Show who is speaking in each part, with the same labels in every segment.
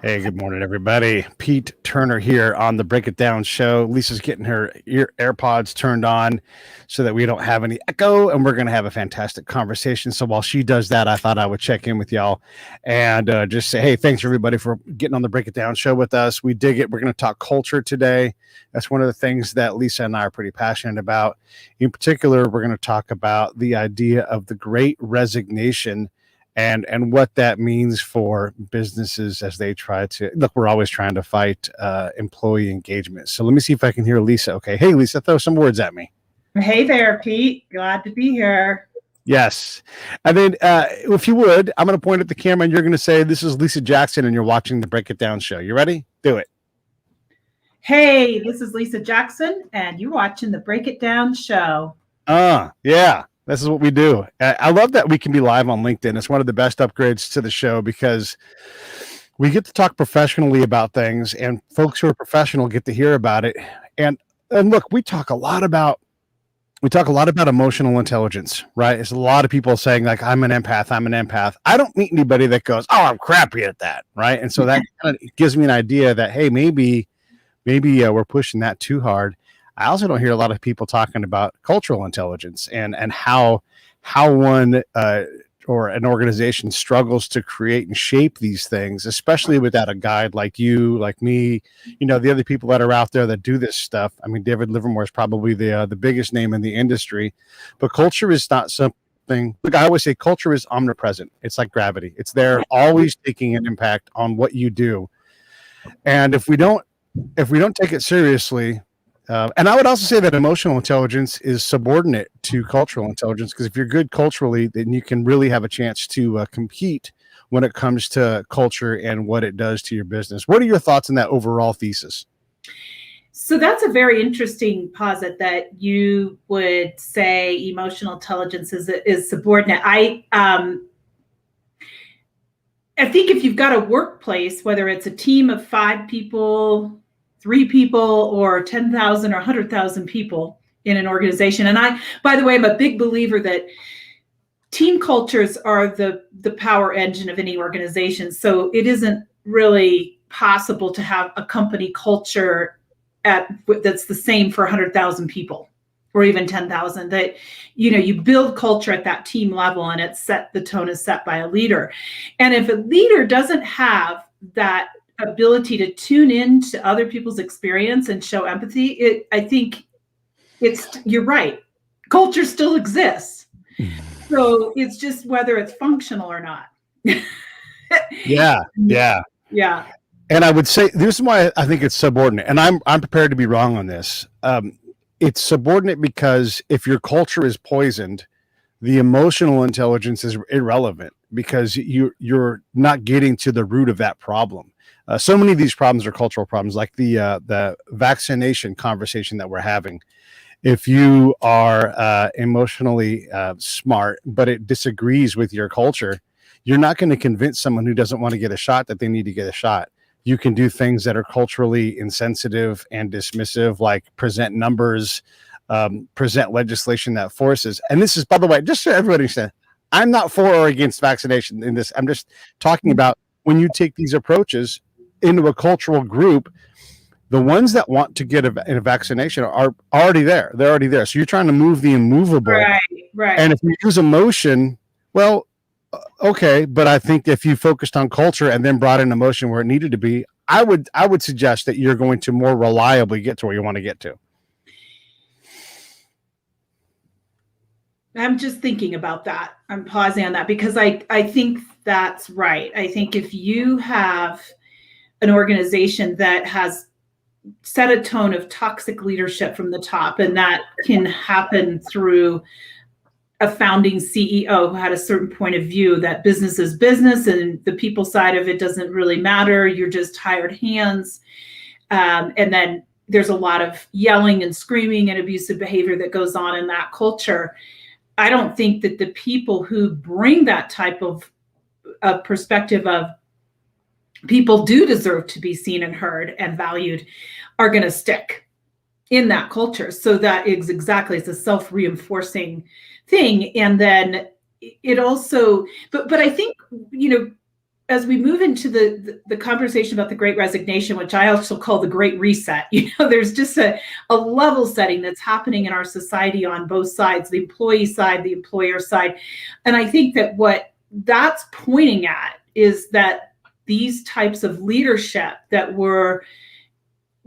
Speaker 1: Hey, good morning, everybody. Pete Turner here on the Break It Down show. Lisa's getting her AirPods turned on so that we don't have any echo, and we're going to have a fantastic conversation. So while she does that, I thought I would check in with y'all and just say, hey, thanks, everybody, for getting on the Break It Down show with us. We dig it. We're going to talk culture today. That's one of the things that Lisa and I are pretty passionate about. In particular, we're going to talk about the idea of the Great Resignation and what that means for businesses as they try to look. We're always trying to fight employee engagement. So let me see if I can hear Lisa. Okay. Hey, Lisa, throw some words at me.
Speaker 2: Hey there, Pete. Glad to be here.
Speaker 1: Yes. And then if you would, I'm going to point at the camera and you're going to say, this is Lisa Jackson and you're watching the Break It Down show. You ready? Do it.
Speaker 2: Hey, this is Lisa Jackson and you're watching the Break It Down show.
Speaker 1: Yeah. This is what we do. I love that we can be live on LinkedIn. It's one of the best upgrades to the show because we get to talk professionally about things, and folks who are professional get to hear about it. And look, we talk a lot about emotional intelligence, right? It's a lot of people saying like, I'm an empath. I don't meet anybody that goes, oh, I'm crappy at that, right? And so that kind of gives me an idea that, hey, maybe we're pushing that too hard. I also don't hear a lot of people talking about cultural intelligence and how one or an organization struggles to create and shape these things, especially without a guide like you, like me, the other people that are out there that do this stuff. I mean, David Livermore is probably the biggest name in the industry, but culture is not something. Look, I always say culture is omnipresent. It's like gravity. It's there, always taking an impact on what you do. And if we don't take it seriously. And I would also say that emotional intelligence is subordinate to cultural intelligence, because if you're good culturally, then you can really have a chance to compete when it comes to culture and what it does to your business. What are your thoughts on that overall thesis?
Speaker 2: So that's a very interesting posit that you would say emotional intelligence is subordinate. I think if you've got a workplace, whether it's a team of 5 people, 3 people, or 10,000 or 100,000 people in an organization. And by the way, I'm a big believer that team cultures are the power engine of any organization. So it isn't really possible to have a company culture that's the same for 100,000 people or even 10,000. That, you build culture at that team level, and the tone is set by a leader. And if a leader doesn't have that ability to tune in to other people's experience and show empathy, I think you're right. Culture still exists. So it's just whether it's functional or not.
Speaker 1: Yeah. And I would say this is why I think it's subordinate. And I'm prepared to be wrong on this. It's subordinate because if your culture is poisoned, the emotional intelligence is irrelevant because you're not getting to the root of that problem. So many of these problems are cultural problems, like the vaccination conversation that we're having. If you are emotionally smart, but it disagrees with your culture, you're not going to convince someone who doesn't want to get a shot that they need to get a shot. You can do things that are culturally insensitive and dismissive, like present numbers, present legislation that forces. And this is, by the way, just so everybody understands, I'm not for or against vaccination in this. I'm just talking about when you take these approaches into a cultural group, the ones that want to get a vaccination are already there. They're already there. So you're trying to move the immovable.
Speaker 2: Right.
Speaker 1: And if you use emotion, well, okay. But I think if you focused on culture and then brought in emotion where it needed to be, I would suggest that you're going to more reliably get to where you want to get to.
Speaker 2: I'm just thinking about that. I'm pausing on that because I think that's right. I think if you have an organization that has set a tone of toxic leadership from the top, and that can happen through a founding CEO who had a certain point of view that business is business and the people side of it doesn't really matter. You're just hired hands. And then there's a lot of yelling and screaming and abusive behavior that goes on in that culture. I don't think that the people who bring that type of perspective of people do deserve to be seen and heard and valued are going to stick in that culture. So that is exactly, it's a self-reinforcing thing. And then it also, but I think, as we move into the conversation about the Great Resignation, which I also call the Great Reset, there's just a level setting that's happening in our society on both sides, the employee side, the employer side. And I think that what that's pointing at is that these types of leadership that were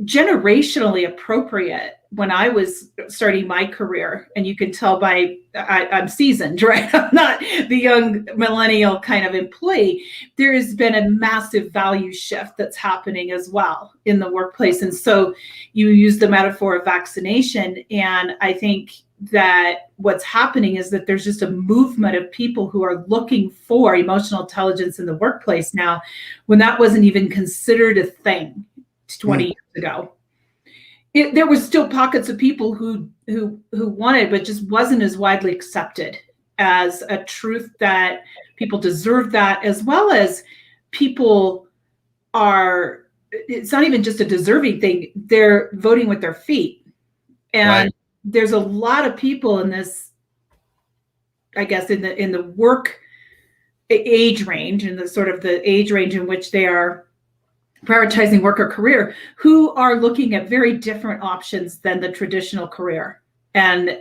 Speaker 2: generationally appropriate when I was starting my career, and you can tell I'm seasoned, right? I'm not the young millennial kind of employee. There has been a massive value shift that's happening as well in the workplace. And so you use the metaphor of vaccination. And I think that what's happening is that there's just a movement of people who are looking for emotional intelligence in the workplace now, when that wasn't even considered a thing 20 years ago. There was still pockets of people who wanted, but just wasn't as widely accepted as a truth that people deserve that, as well as people are, it's not even just a deserving thing, they're voting with their feet. And right. There's a lot of people in this, I guess, in the work age range, and the sort of the age range in which they are prioritizing work or career, who are looking at very different options than the traditional career. And,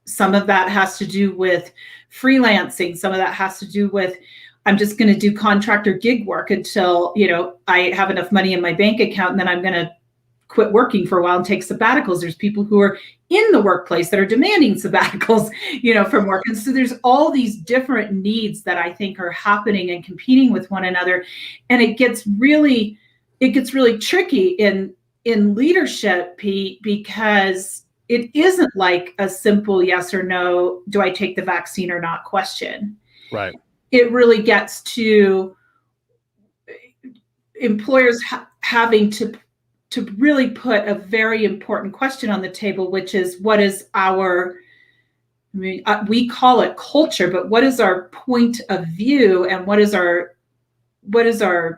Speaker 2: some of that has to do with freelancing. Some of that has to do with, I'm just going to do contract or gig work until, I have enough money in my bank account, and then I'm going to quit working for a while and take sabbaticals. There's people who are in the workplace that are demanding sabbaticals, from work. And so there's all these different needs that I think are happening and competing with one another. And it gets really tricky in leadership, Pete, because it isn't like a simple yes or no, do I take the vaccine or not question.
Speaker 1: Right.
Speaker 2: It really gets to employers having to really put a very important question on the table, which is, what is our, we call it culture, but what is our point of view, and what is our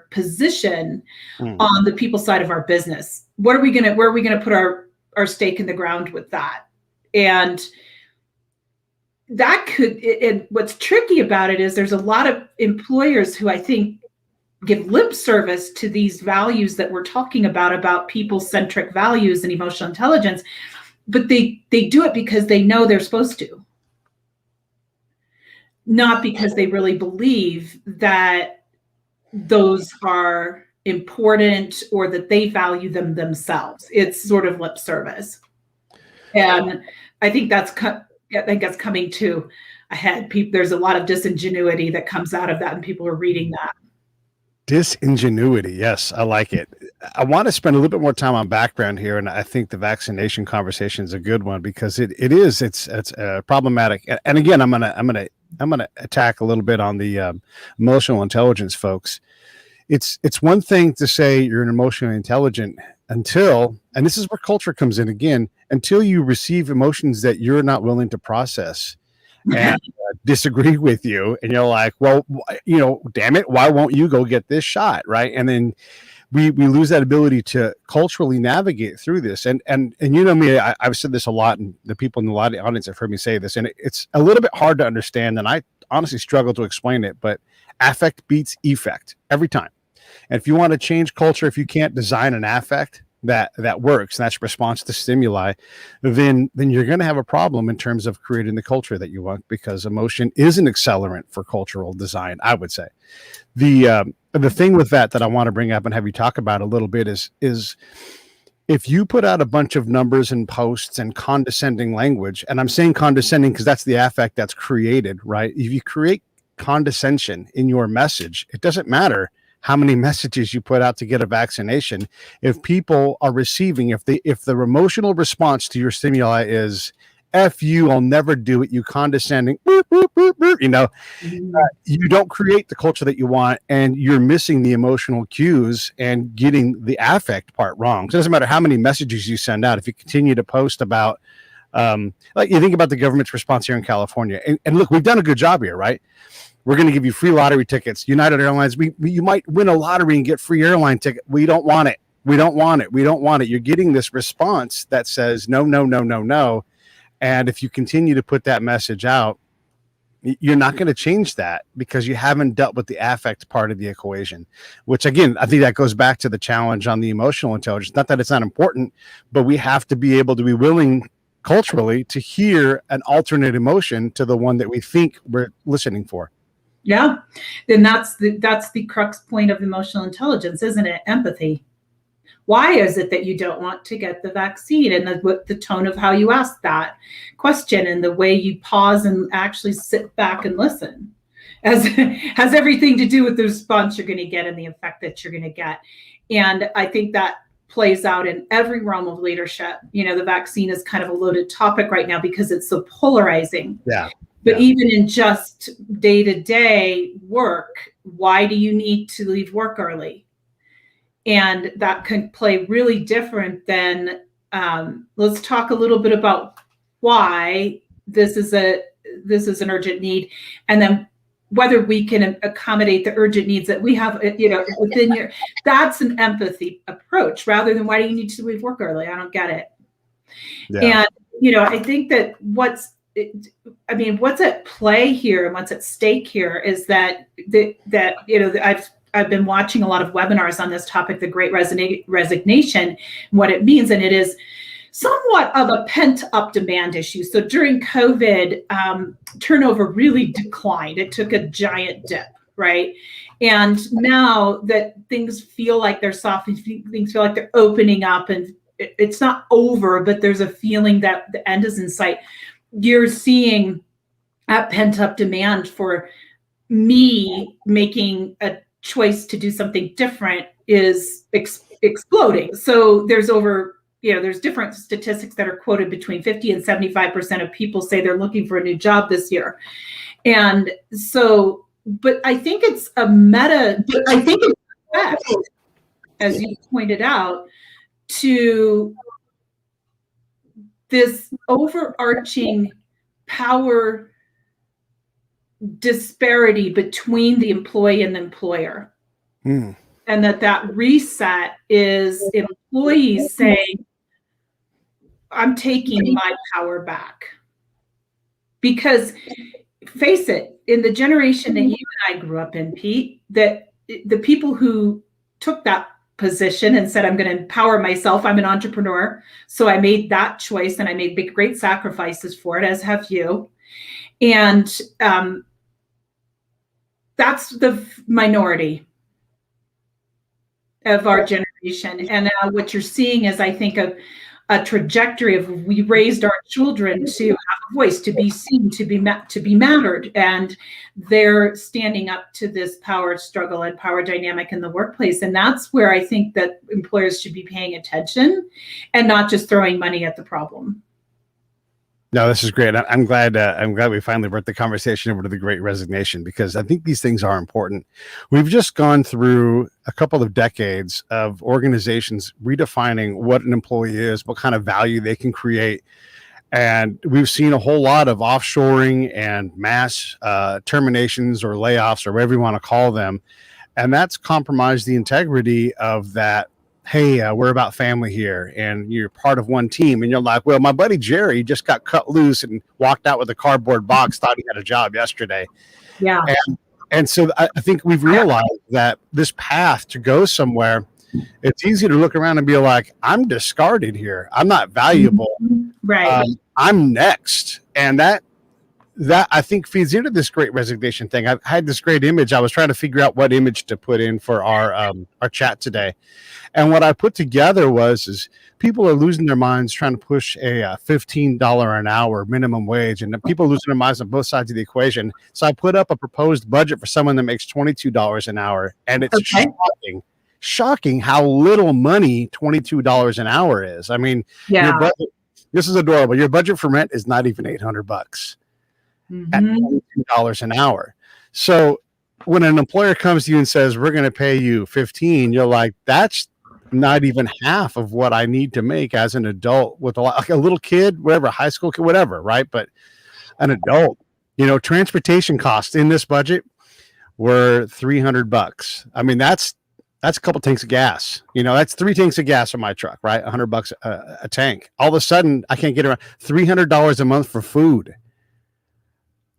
Speaker 2: position on the people side of our business? Where are we going to put our stake in the ground with that? And that and what's tricky about it is there's a lot of employers who I think give lip service to these values that we're talking about people-centric values and emotional intelligence, but they do it because they know they're supposed to, not because they really believe that those are important or that they value them themselves. It's sort of lip service. And I think that's coming to a head. There's a lot of disingenuity that comes out of that, and people are reading that.
Speaker 1: Disingenuity. Yes, I like it. I want to spend a little bit more time on background here, and I think the vaccination conversation is a good one, because it's problematic. And again, I'm gonna attack a little bit on the emotional intelligence folks. It's one thing to say you're an emotionally intelligent until, and this is where culture comes in again, until you receive emotions that you're not willing to process and disagree with you, and you're like, well, damn it, why won't you go get this shot, right? And then we lose that ability to culturally navigate through this. And me, I've said this a lot, and the people in the audience have heard me say this, and it's a little bit hard to understand, and I honestly struggle to explain it, but affect beats effect every time. And if you want to change culture, if you can't design an affect that works, and that's response to stimuli, then you're going to have a problem in terms of creating the culture that you want, because emotion is an accelerant for cultural design, I would say. The thing with that I want to bring up and have you talk about a little bit is if you put out a bunch of numbers and posts and condescending language, and I'm saying condescending because that's the affect that's created, right? If you create condescension in your message, it doesn't matter how many messages you put out to get a vaccination. If people are receiving, if the emotional response to your stimuli is F you, I'll never do it, you condescending, you don't create the culture that you want, and you're missing the emotional cues and getting the affect part wrong. So it doesn't matter how many messages you send out. If you continue to post about, like you think about the government's response here in California, and look, we've done a good job here, right? We're going to give you free lottery tickets. United Airlines, you might win a lottery and get free airline ticket. We don't want it. We don't want it. We don't want it. You're getting this response that says no, no, no, no, no. And if you continue to put that message out, You're not going to change that because you haven't dealt with the affect part of the equation, which again, I think that goes back to the challenge on the emotional intelligence. Not that it's not important, but we have to be able to be willing culturally to hear an alternate emotion to the one that we think we're listening for.
Speaker 2: Yeah. And that's the crux point of emotional intelligence, isn't it? Empathy. Why is it that you don't want to get the vaccine? And the tone of how you ask that question and the way you pause and actually sit back and listen has everything to do with the response you're going to get and the effect that you're going to get. And I think that plays out in every realm of leadership. The vaccine is kind of a loaded topic right now because it's so polarizing.
Speaker 1: Yeah.
Speaker 2: But even in just day-to-day work, why do you need to leave work early? And that can play really different than, let's talk a little bit about why this is an urgent need, and then whether we can accommodate the urgent needs that we have, within your, that's an empathy approach rather than why do you need to leave work early? I don't get it. Yeah. And, I think that what's at play here and what's at stake here is that I've been watching a lot of webinars on this topic, the Great Resignation, what it means, and it is somewhat of a pent-up demand issue. So during COVID, turnover really declined. It took a giant dip, right? And now that things feel like they're softening, things feel like they're opening up, and it's not over, but there's a feeling that the end is in sight. You're seeing a pent-up demand for me making a choice to do something different is exploding. So there's there's different statistics that are quoted between 50 and 75% of people say they're looking for a new job this year. And so, but I think it's a effect, as you pointed out, to this overarching power disparity between the employee and the employer. And that reset is employees saying, I'm taking my power back. Because face it, in the generation that you and I grew up in, Pete, that the people who took that position and said, I'm going to empower myself, I'm an entrepreneur, so I made that choice and I made great sacrifices for it, as have you. And that's the minority of our generation. And what you're seeing is, I think, a trajectory of, we raised our children to have a voice, to be seen, to be mattered, and they're standing up to this power struggle and power dynamic in the workplace. And that's where I think that employers should be paying attention and not just throwing money at the problem.
Speaker 1: No, this is great. I'm glad we finally brought the conversation over to the Great Resignation, because I think these things are important. We've just gone through a couple of decades of organizations redefining what an employee is, what kind of value they can create. And we've seen a whole lot of offshoring and mass terminations or layoffs, or whatever you want to call them. And that's compromised the integrity of that. Hey, we're about family here, and you're part of one team. And you're like, well, my buddy Jerry just got cut loose and walked out with a cardboard box, thought he had a job yesterday.
Speaker 2: Yeah.
Speaker 1: And so I think we've realized that this path to go somewhere, it's easy to look around and be like, I'm discarded here. I'm not valuable.
Speaker 2: Right.
Speaker 1: I'm next. And that I think feeds into this Great Resignation thing. I had this great image. I was trying to figure out what image to put in for our chat today. And what I put together is people are losing their minds trying to push a $15 an hour minimum wage, and people are losing their minds on both sides of the equation. So I put up a proposed budget for someone that makes $22 an hour, and it's shocking how little money $22 an hour is. I mean, your budget, this is adorable. Your budget for rent is not even $800 at $22 an hour. So when an employer comes to you and says, we're going to pay you $15, you're like, that's not even half of what I need to make as an adult, with like a little kid, whatever, high school kid, whatever, right? But an adult, transportation costs in this budget were $300. I mean, that's a couple tanks of gas. That's 3 tanks of gas on my truck, right? $100 a tank. All of a sudden, I can't get around. $300 a month for food.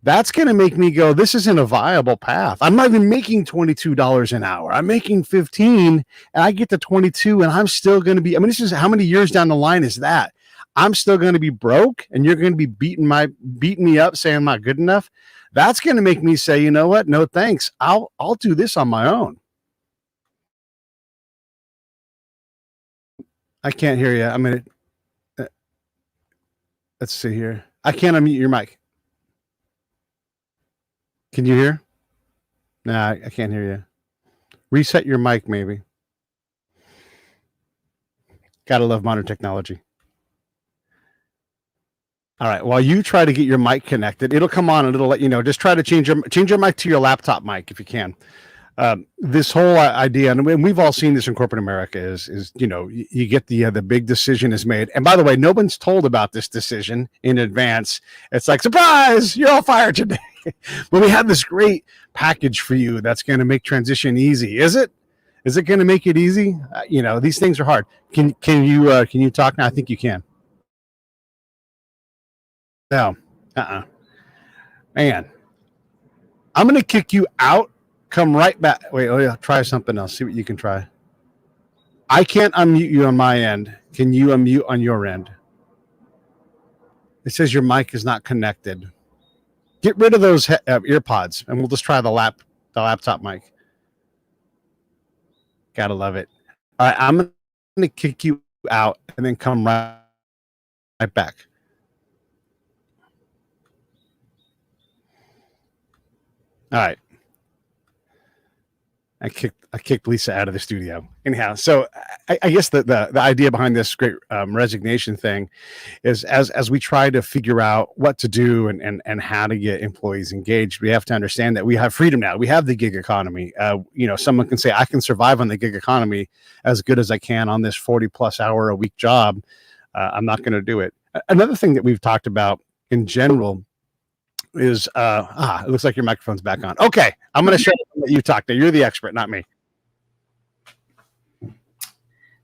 Speaker 1: that's going to make me go, this isn't a viable path. I'm not even making $22 an hour. I'm making 15 and I get to 22 and I'm still going to be, I mean, this is how many years down the line is that? I'm still going to be broke and you're going to be beating me up saying I'm not good enough. That's going to make me say, you know what? No, thanks. I'll do this on my own. I can't hear you. I'm going to, let's see here. I can't unmute your mic. Can you hear? Nah, I can't hear you. Reset your mic, maybe. Gotta love modern technology. All right. While you try to get your mic connected, it'll come on and it'll let you know. Just try to change your mic to your laptop mic if you can. This whole idea, and we've all seen this in corporate America, is you get the big decision is made, and by the way, no one's told about this decision in advance. It's like, surprise, you're all fired today. But we have this great package for you that's going to make transition easy. Is it? Is it going to make it easy? These things are hard. Can you talk now? I think you can. No. Man, I'm going to kick you out. Come right back. Wait, try something else. See what you can try. I can't unmute you on my end. Can you unmute on your end? It says your mic is not connected. Get rid of those ear pods, and we'll just try the laptop mic. Gotta love it. All right, I'm going to kick you out and then come right back. All right. I kicked Lisa out of the studio. Anyhow, so I guess the idea behind this great resignation thing is as we try to figure out what to do and how to get employees engaged, we have to understand that we have freedom now. We have the gig economy. Someone can say, I can survive on the gig economy as good as I can on this 40+ hour a week job. I'm not going to do it. Another thing that we've talked about in general is it looks like your microphone's back on. Okay, I'm going to share what you talked to. You're the expert, not me.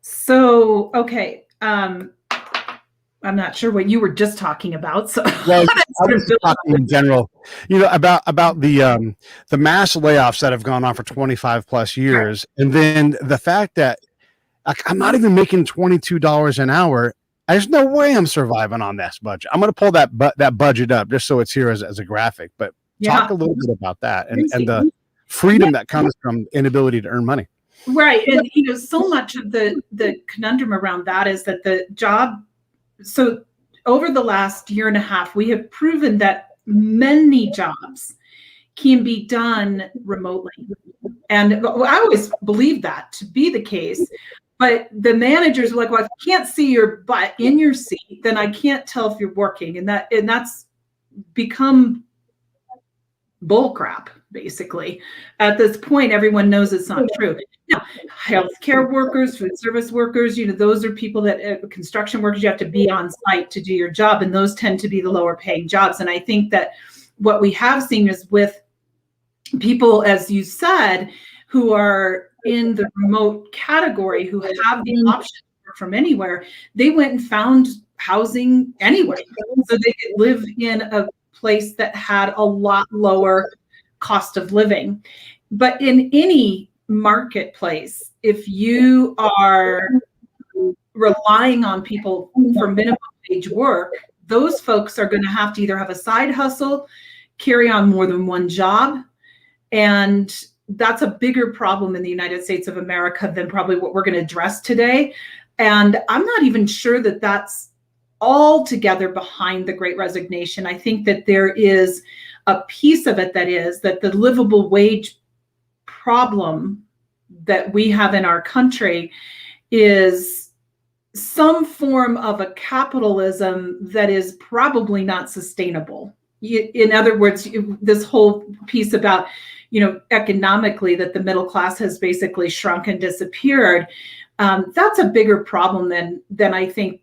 Speaker 2: So, okay, I'm not sure what you were just talking about. So,
Speaker 1: well, I was talking in general, about the mass layoffs that have gone on for 25+ years, and then the fact that I'm not even making $22 an hour. There's no way I'm surviving on this budget. I'm going to pull that budget up just so it's here as a graphic. But talk a little bit about that and the freedom that comes from inability to earn money.
Speaker 2: Right, and so much of the conundrum around that is that the job. So over the last year and a half, we have proven that many jobs can be done remotely, and I always believed that to be the case. But the managers were like, well, if I can't see your butt in your seat, then I can't tell if you're working. And that's become bullcrap, basically. At this point, everyone knows it's not true. Now, healthcare workers, food service workers, those are people that, construction workers, you have to be on site to do your job. And those tend to be the lower paying jobs. And I think that what we have seen is with people, as you said, who are in the remote category, who have the option to work from anywhere, they went and found housing anyway, so they could live in a place that had a lot lower cost of living. But in any marketplace, if you are relying on people for minimum wage work, those folks are going to have to either have a side hustle, carry on more than one job, and that's a bigger problem in the United States of America than probably what we're going to address today. And I'm not even sure that that's altogether behind the Great Resignation. I think that there is a piece of it that is that the livable wage problem that we have in our country is some form of a capitalism that is probably not sustainable. In other words, this whole piece about economically that the middle class has basically shrunk and disappeared. That's a bigger problem than I think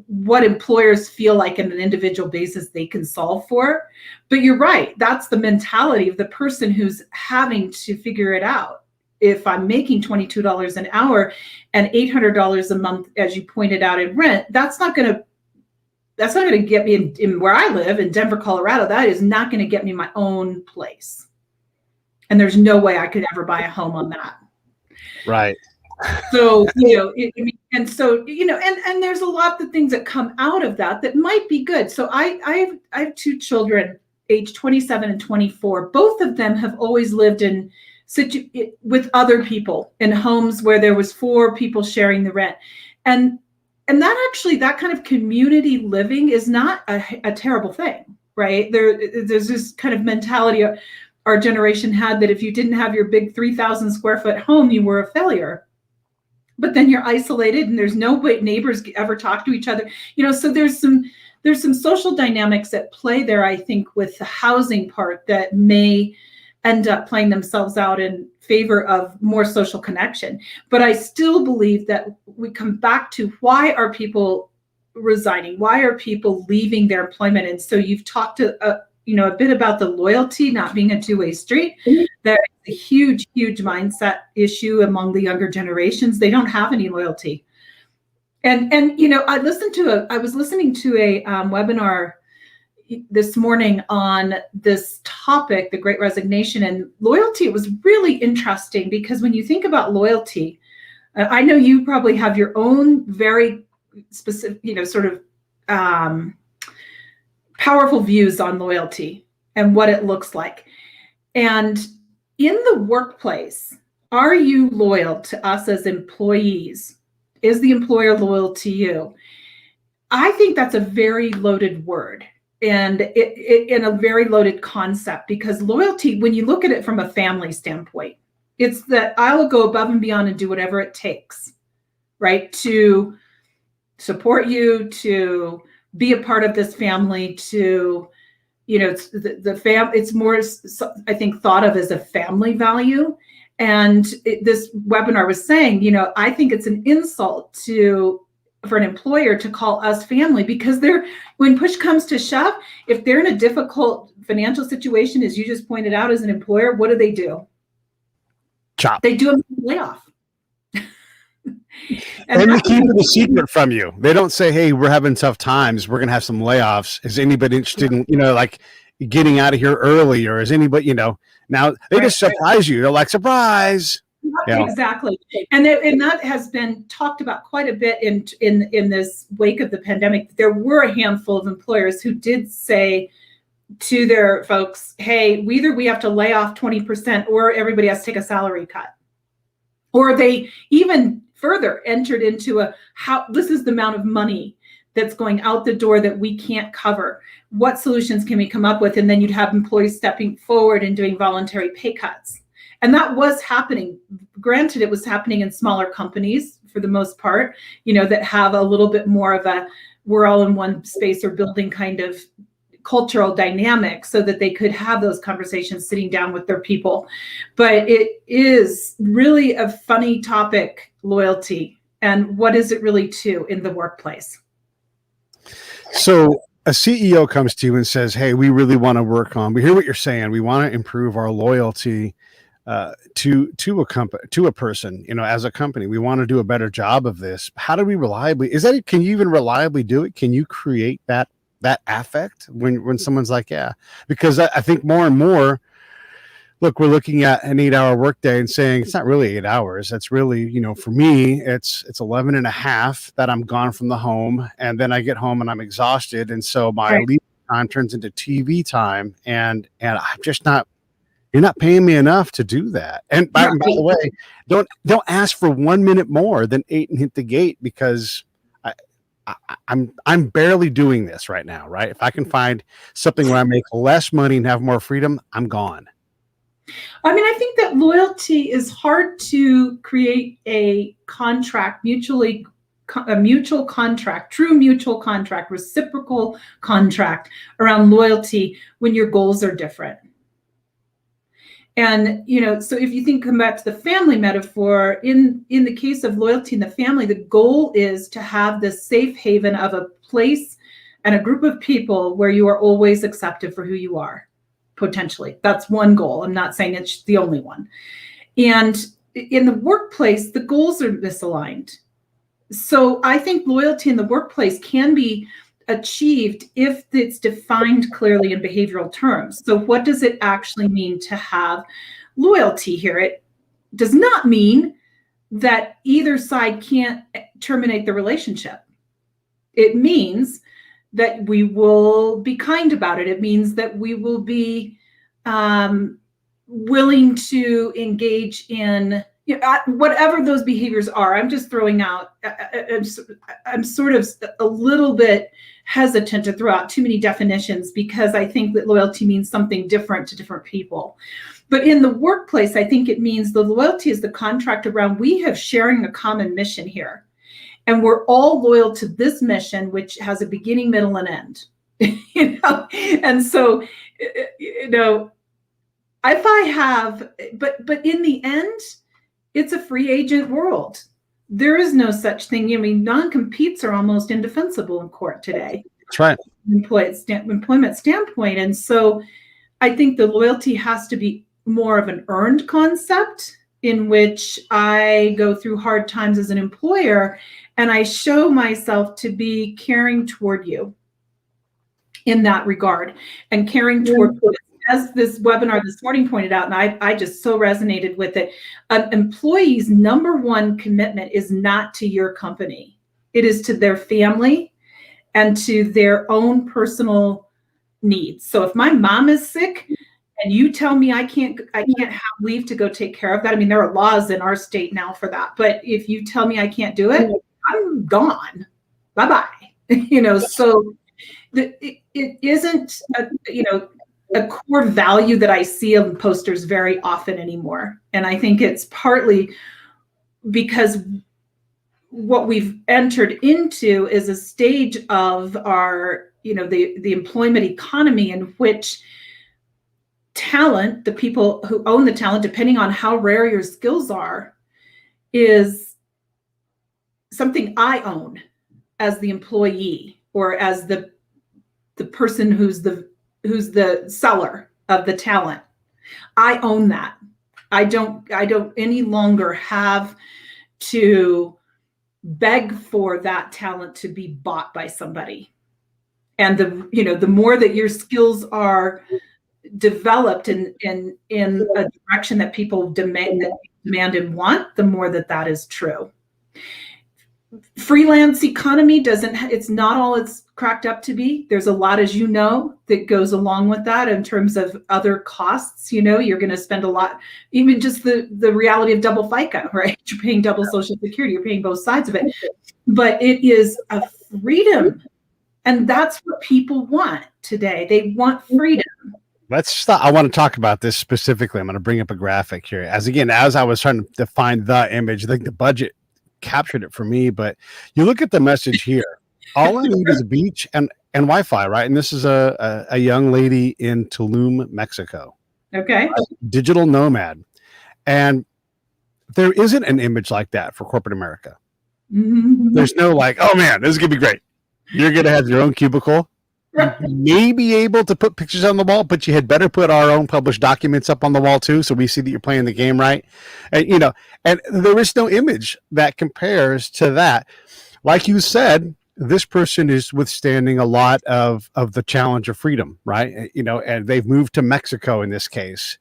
Speaker 2: what employers feel like on an individual basis they can solve for. But you're right. That's the mentality of the person who's having to figure it out. If I'm making $22 an hour and $800 a month, as you pointed out, in rent, that's not going to that's not going to get me in where I live in Denver, Colorado. That is not going to get me my own place. And there's no way I could ever buy a home on that.
Speaker 1: Right.
Speaker 2: So, and so, and there's a lot of things that come out of that might be good. So I have two children, age 27 and 24. Both of them have always lived with other people in homes where there was 4 people sharing the rent. And that kind of community living is not a terrible thing, right? There's this kind of mentality our generation had that if you didn't have your big 3,000 square foot home, you were a failure. But then you're isolated and there's no way neighbors ever talk to each other. So there's some social dynamics at play there, I think, with the housing part that may end up playing themselves out in favor of more social connection. But I still believe that we come back to, why are people resigning? Why are people leaving their employment? And so you've talked a bit about the loyalty not being a two-way street. There's a huge mindset issue among the younger generations. They don't have any loyalty. And I was listening to a webinar this morning on this topic, the Great Resignation, and loyalty. It was really interesting because when you think about loyalty, I know you probably have your own very specific, powerful views on loyalty and what it looks like. And in the workplace, are you loyal to us as employees? Is the employer loyal to you? I think that's a very loaded word and in a very loaded concept, because loyalty, when you look at it from a family standpoint, it's that I will go above and beyond and do whatever it takes, right, to support you, to be a part of this family, to, it's more, I think, thought of as a family value. And this webinar was saying, I think it's an insult for an employer to call us family, because when push comes to shove, if they're in a difficult financial situation, as you just pointed out, as an employer, what do?
Speaker 1: Chop.
Speaker 2: They do a layoff.
Speaker 1: And they keep it a secret from you. They don't say, hey, we're having tough times, we're going to have some layoffs. Is anybody interested in, like getting out of here early? Or is anybody, now they just surprise you. They're like, surprise.
Speaker 2: Exactly. And that has been talked about quite a bit in this wake of the pandemic. There were a handful of employers who did say to their folks, hey, either we have to lay off 20% or everybody has to take a salary cut. Or they even further entered into this is the amount of money that's going out the door that we can't cover. What solutions can we come up with? And then you'd have employees stepping forward and doing voluntary pay cuts. And that was happening. Granted, it was happening in smaller companies for the most part, that have a little bit more of a we're all in one space or building kind of cultural dynamic, so that they could have those conversations sitting down with their people. But it is really a funny topic, loyalty, and what is it really to in the workplace?
Speaker 1: So a CEO comes to you and says, hey, we really want to we hear what you're saying. We want to improve our loyalty to a person, as a company. We want to do a better job of this. How do we can you even reliably do it? Can you create that affect when someone's like, yeah? Because I think more and more, look, we're looking at an 8-hour workday and saying it's not really 8 hours. That's really, for me, it's 11 and a half that I'm gone from the home, and then I get home and I'm exhausted. And so my leave time turns into TV time, and I'm just not, you're not paying me enough to do that. And by the way, don't ask for 1 minute more than 8 and hit the gate, because I'm barely doing this right now, right? If I can find something where I make less money and have more freedom, I'm gone.
Speaker 2: I mean, I think that loyalty is hard to create a contract, a mutual contract, true mutual contract, reciprocal contract around loyalty when your goals are different. And, so if you come back to the family metaphor, in the case of loyalty in the family, the goal is to have this safe haven of a place and a group of people where you are always accepted for who you are, potentially. That's one goal. I'm not saying it's the only one. And in the workplace, the goals are misaligned. So I think loyalty in the workplace can be achieved if it's defined clearly in behavioral terms. So what does it actually mean to have loyalty here? It does not mean that either side can't terminate the relationship. It means that we will be kind about it. It means that we will be willing to engage in whatever those behaviors are. I'm just throwing out, I'm sort of a little bit hesitant to throw out too many definitions, because I think that loyalty means something different to different people. But in the workplace, I think it means the loyalty is the contract around we have sharing a common mission here. And we're all loyal to this mission, which has a beginning, middle, and end. And so, if I have, but in the end, it's a free agent world. There is no such thing. I mean, non-competes are almost indefensible in court today.
Speaker 1: That's right.
Speaker 2: Employment standpoint. And so I think the loyalty has to be more of an earned concept, in which I go through hard times as an employer and I show myself to be caring toward you in that regard, and caring toward, as this webinar this morning pointed out, and I just so resonated with it. An employee's number one commitment is not to your company. It is to their family and to their own personal needs. So if my mom is sick and you tell me I can't have leave to go take care of that, I mean, there are laws in our state now for that. But if you tell me I can't do it, I'm gone. Bye-bye. So it isn't a core value that I see on posters very often anymore. And I think it's partly because what we've entered into is a stage of our, the employment economy, in which talent, the people who own the talent, depending on how rare your skills are, is something I own as the employee, or as the person who's the seller of the talent. I own that. I don't any longer have to beg for that talent to be bought by somebody. And the more that your skills are developed in a direction that people demand and want, the more that is true. Freelance economy it's not all it's cracked up to be. There's a lot, as that goes along with that in terms of other costs. You're going to spend a lot, even just the reality of double FICA, right? You're paying double Social Security, you're paying both sides of it. But it is a freedom. And that's what people want today. They want freedom.
Speaker 1: Let's stop. I want to talk about this specifically. I'm going to bring up a graphic here. As I was trying to define the image, I think the budget captured it for me, but you look at the message here. All I need is a beach and Wi-Fi, right? And this is a young lady in Tulum, Mexico.
Speaker 2: Okay.
Speaker 1: A digital nomad. And there isn't an image like that for corporate America.
Speaker 2: Mm-hmm.
Speaker 1: There's no oh man, this is going to be great. You're going to have your own cubicle. You may be able to put pictures on the wall, but you had better put our own published documents up on the wall too, so we see that you're playing the game right. And and there is no image that compares to that. Like you said, this person is withstanding a lot of the challenge of freedom, right? And they've moved to Mexico in this case,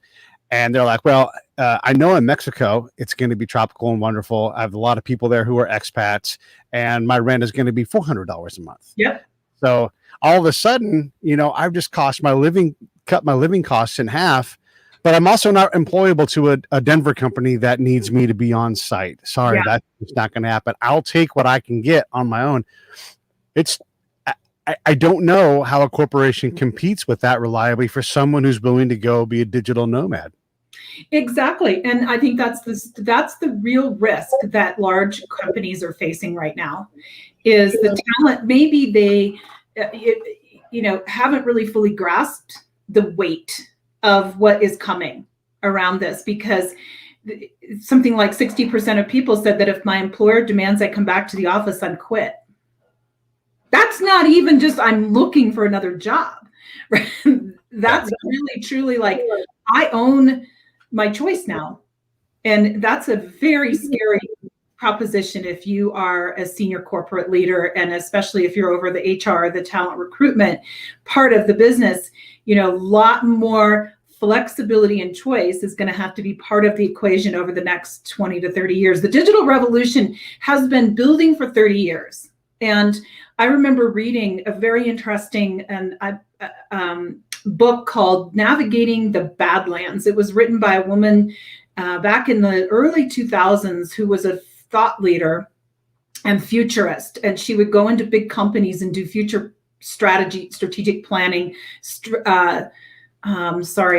Speaker 1: and they're like, well, I know in Mexico it's going to be tropical and wonderful. I have a lot of people there who are expats, and my rent is going to be $400 a month.
Speaker 2: Yep.
Speaker 1: So all of a sudden, I've just cut my living costs in half, but I'm also not employable to a Denver company that needs me to be on site. Sorry, that's not going to happen. I'll take what I can get on my own. I don't know how a corporation competes with that reliably for someone who's willing to go be a digital nomad.
Speaker 2: Exactly. And I think that's the real risk that large companies are facing right now, is the talent. Maybe they haven't really fully grasped the weight of what is coming around this, because something like 60% of people said that if my employer demands I come back to the office, I'm quit. That's not even just I'm looking for another job. Right? That's really truly I own my choice now. And that's a very scary proposition if you are a senior corporate leader, and especially if you're over the HR, the talent recruitment part of the business, a lot more flexibility and choice is going to have to be part of the equation over the next 20 to 30 years. The digital revolution has been building for 30 years. And I remember reading a very interesting book called Navigating the Badlands. It was written by a woman back in the early 2000s who was a thought leader and futurist. And she would go into big companies and do future strategic planning. Sorry,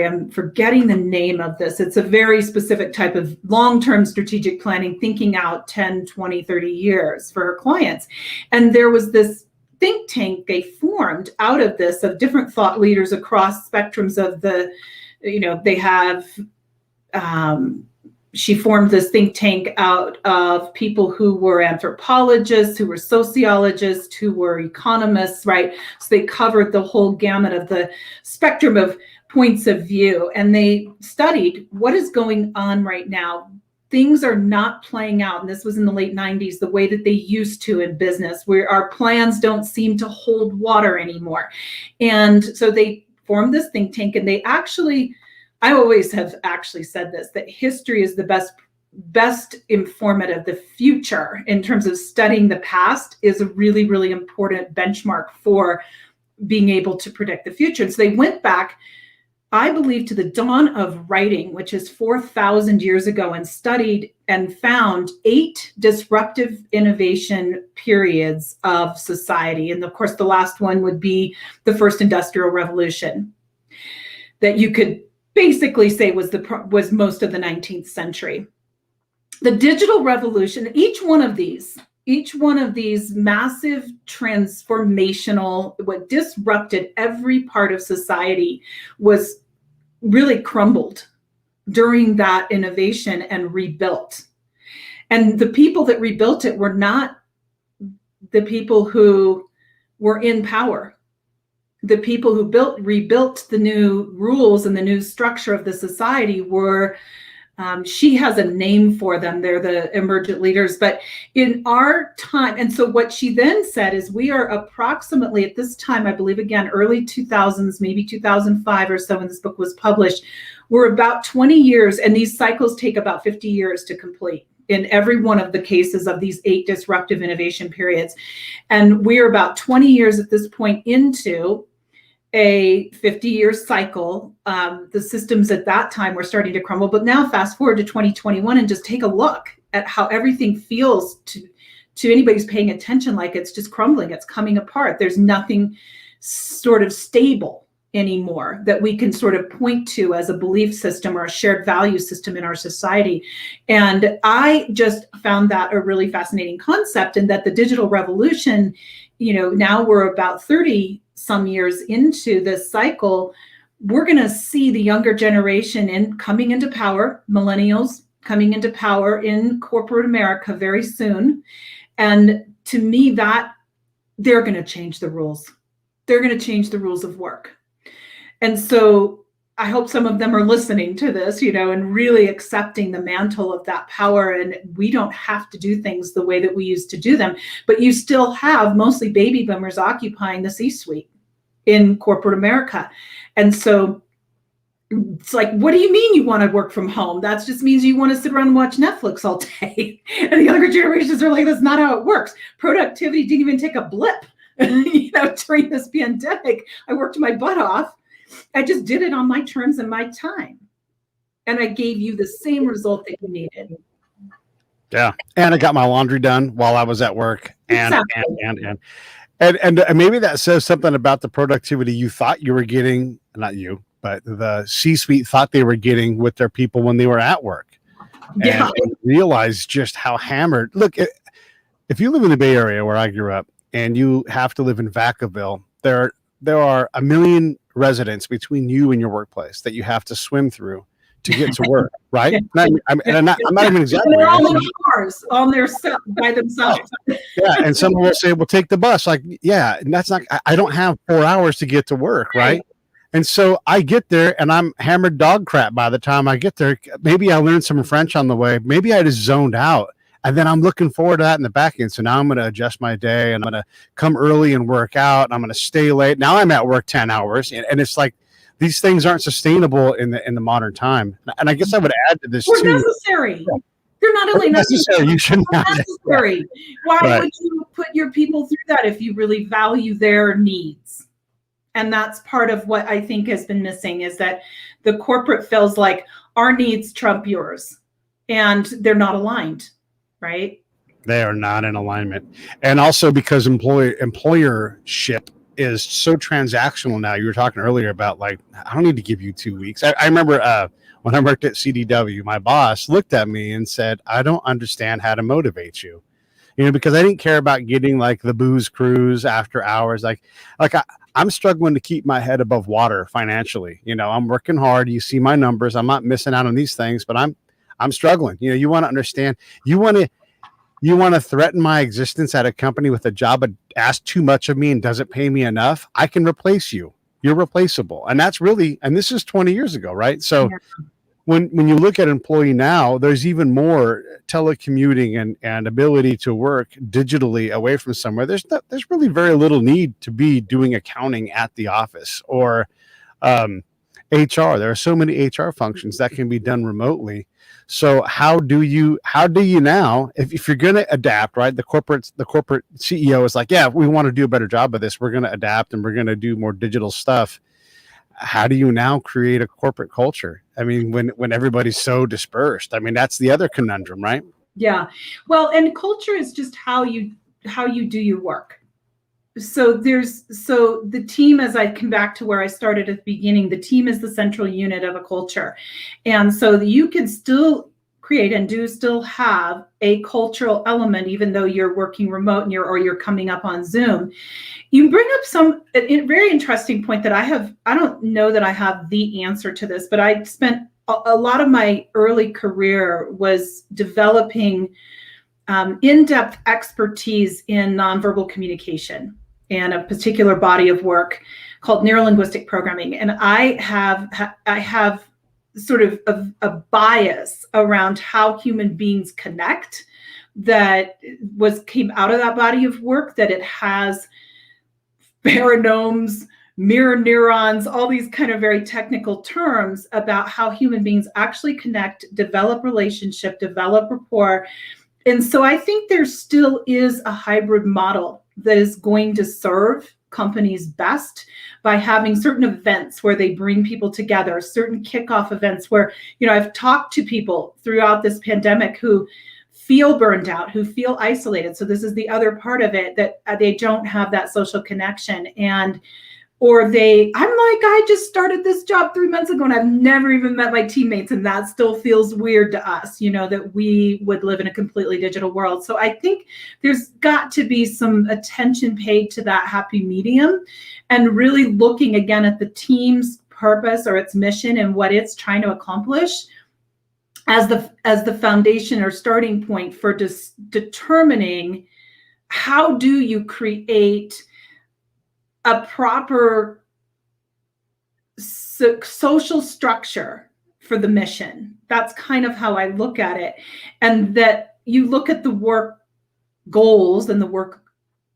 Speaker 2: I'm forgetting the name of this. It's a very specific type of long-term strategic planning, thinking out 10, 20, 30 years for her clients. And there was this think tank they formed out of this, of different thought leaders across spectrums of the, they have, she formed this think tank out of people who were anthropologists, who were sociologists, who were economists, right? So they covered the whole gamut of the spectrum of points of view. And they studied what is going on right now. Things are not playing out, and this was in the late 90s, the way that they used to in business, where our plans don't seem to hold water anymore. And so they formed this think tank, and they actually, I always have actually said this, that history is the best informative. The future, in terms of studying the past, is a really, really important benchmark for being able to predict the future. And so they went back, I believe, to the dawn of writing, which is 4,000 years ago, and studied and found 8 disruptive innovation periods of society. And of course, the last one would be the first industrial revolution, that you could basically say was most of the 19th century. The digital revolution, each one of these massive transformational, what disrupted every part of society, was really crumbled during that innovation and rebuilt. And the people that rebuilt it were not the people who were in power. The people who rebuilt the new rules and the new structure of the society were, she has a name for them. They're the emergent leaders. But in our time, and so what she then said is, we are approximately at this time, I believe, again, early 2000s, maybe 2005 or so when this book was published, we're about 20 years, and these cycles take about 50 years to complete in every one of the cases of these 8 disruptive innovation periods. And we're about 20 years at this point into a 50-year cycle. The systems at that time were starting to crumble, but now fast forward to 2021 and just take a look at how everything feels to anybody who's paying attention, like it's just crumbling, it's coming apart. There's nothing sort of stable anymore that we can sort of point to as a belief system or a shared value system in our society. And I just found that a really fascinating concept, and that the digital revolution, now we're about 30 some years into this cycle, we're going to see the younger generation coming into power, millennials coming into power in corporate America very soon. And to me, that they're going to change the rules. They're going to change the rules of work. And so I hope some of them are listening to this, and really accepting the mantle of that power. And we don't have to do things the way that we used to do them, but you still have mostly baby boomers occupying the C-suite in corporate America. And so it's like, what do you mean you want to work from home? That just means you want to sit around and watch Netflix all day. And the younger generations are like, that's not how it works. Productivity didn't even take a blip, during this pandemic. I worked my butt off. I just did it on my terms and my time. And I gave you the same result that you needed.
Speaker 1: Yeah. And I got my laundry done while I was at work. And maybe that says something about the productivity you thought you were getting, not you, but the C-suite thought they were getting with their people when they were at work.
Speaker 2: Yeah.
Speaker 1: And realize just how hammered. Look, if you live in the Bay Area where I grew up, and you have to live in Vacaville, there are a million residents between you and your workplace that you have to swim through to get to work, right? I'm not even exaggerating.
Speaker 2: They're all in cars on their stuff by themselves.
Speaker 1: Yeah, and someone will say, "Well, take the bus." Like, yeah, and that's not. I don't have 4 hours to get to work, right? And so I get there, and I'm hammered dog crap by the time I get there. Maybe I learned some French on the way. Maybe I just zoned out, And then I'm looking forward to that in the back end. So now I'm going to adjust my day, and I'm going to come early and work out, and I'm going to stay late. Now I'm at work 10 hours, and it's like, these things aren't sustainable in the modern time. And I guess I would add to this
Speaker 2: Or
Speaker 1: too.
Speaker 2: necessary. They're not only necessary,
Speaker 1: you should not
Speaker 2: necessary. Why would you put your people through that if you really value their needs? And that's part of what I think has been missing, is that the corporate feels like our needs trump yours, and they're not aligned, right?
Speaker 1: They are not in alignment. And also because employership is so transactional now. You were talking earlier about, like, I don't need to give you 2 weeks. I remember when I worked at CDW, my boss looked at me and said, I don't understand how to motivate you. Because I didn't care about getting like the booze cruise after hours. I'm struggling to keep my head above water financially. I'm working hard. You see my numbers. I'm not missing out on these things, but I'm struggling. You want to understand, you want to threaten my existence at a company with a job that asks too much of me and doesn't pay me enough. I can replace you. You're replaceable. And that's really, and this is 20 years ago, right? So when you look at employee now, there's even more telecommuting and ability to work digitally away from somewhere. There's really very little need to be doing accounting at the office or HR. There are so many HR functions that can be done remotely. So how do you now, if you're going to adapt, right? The corporate CEO is like, yeah, we want to do a better job of this. We're going to adapt and we're going to do more digital stuff. How do you now create a corporate culture? I mean, when everybody's so dispersed, I mean, that's the other conundrum, right?
Speaker 2: Yeah. Well, and culture is just how you do your work. So the team, as I come back to where I started at the beginning, the team is the central unit of a culture. And so you can still create and do still have a cultural element, even though you're working remote and you're coming up on Zoom. You bring up a very interesting point that I don't know that I have the answer to this, but I spent a lot of my early career was developing in-depth expertise in nonverbal communication and a particular body of work called neurolinguistic programming. And I have sort of a bias around how human beings connect that came out of that body of work, that it has pheromones, mirror neurons, all these kind of very technical terms about how human beings actually connect, develop relationship, develop rapport. And so I think there still is a hybrid model that is going to serve companies best by having certain events where they bring people together, certain kickoff events where, I've talked to people throughout this pandemic who feel burned out, who feel isolated. So this is the other part of it, that they don't have that social connection. I'm like, I just started this job 3 months ago and I've never even met my teammates. And that still feels weird to us, that we would live in a completely digital world. So I think there's got to be some attention paid to that happy medium and really looking again at the team's purpose or its mission and what it's trying to accomplish as the foundation or starting point for determining how do you create a proper social structure for the mission. That's kind of how I look at it. And that you look at the work goals and the work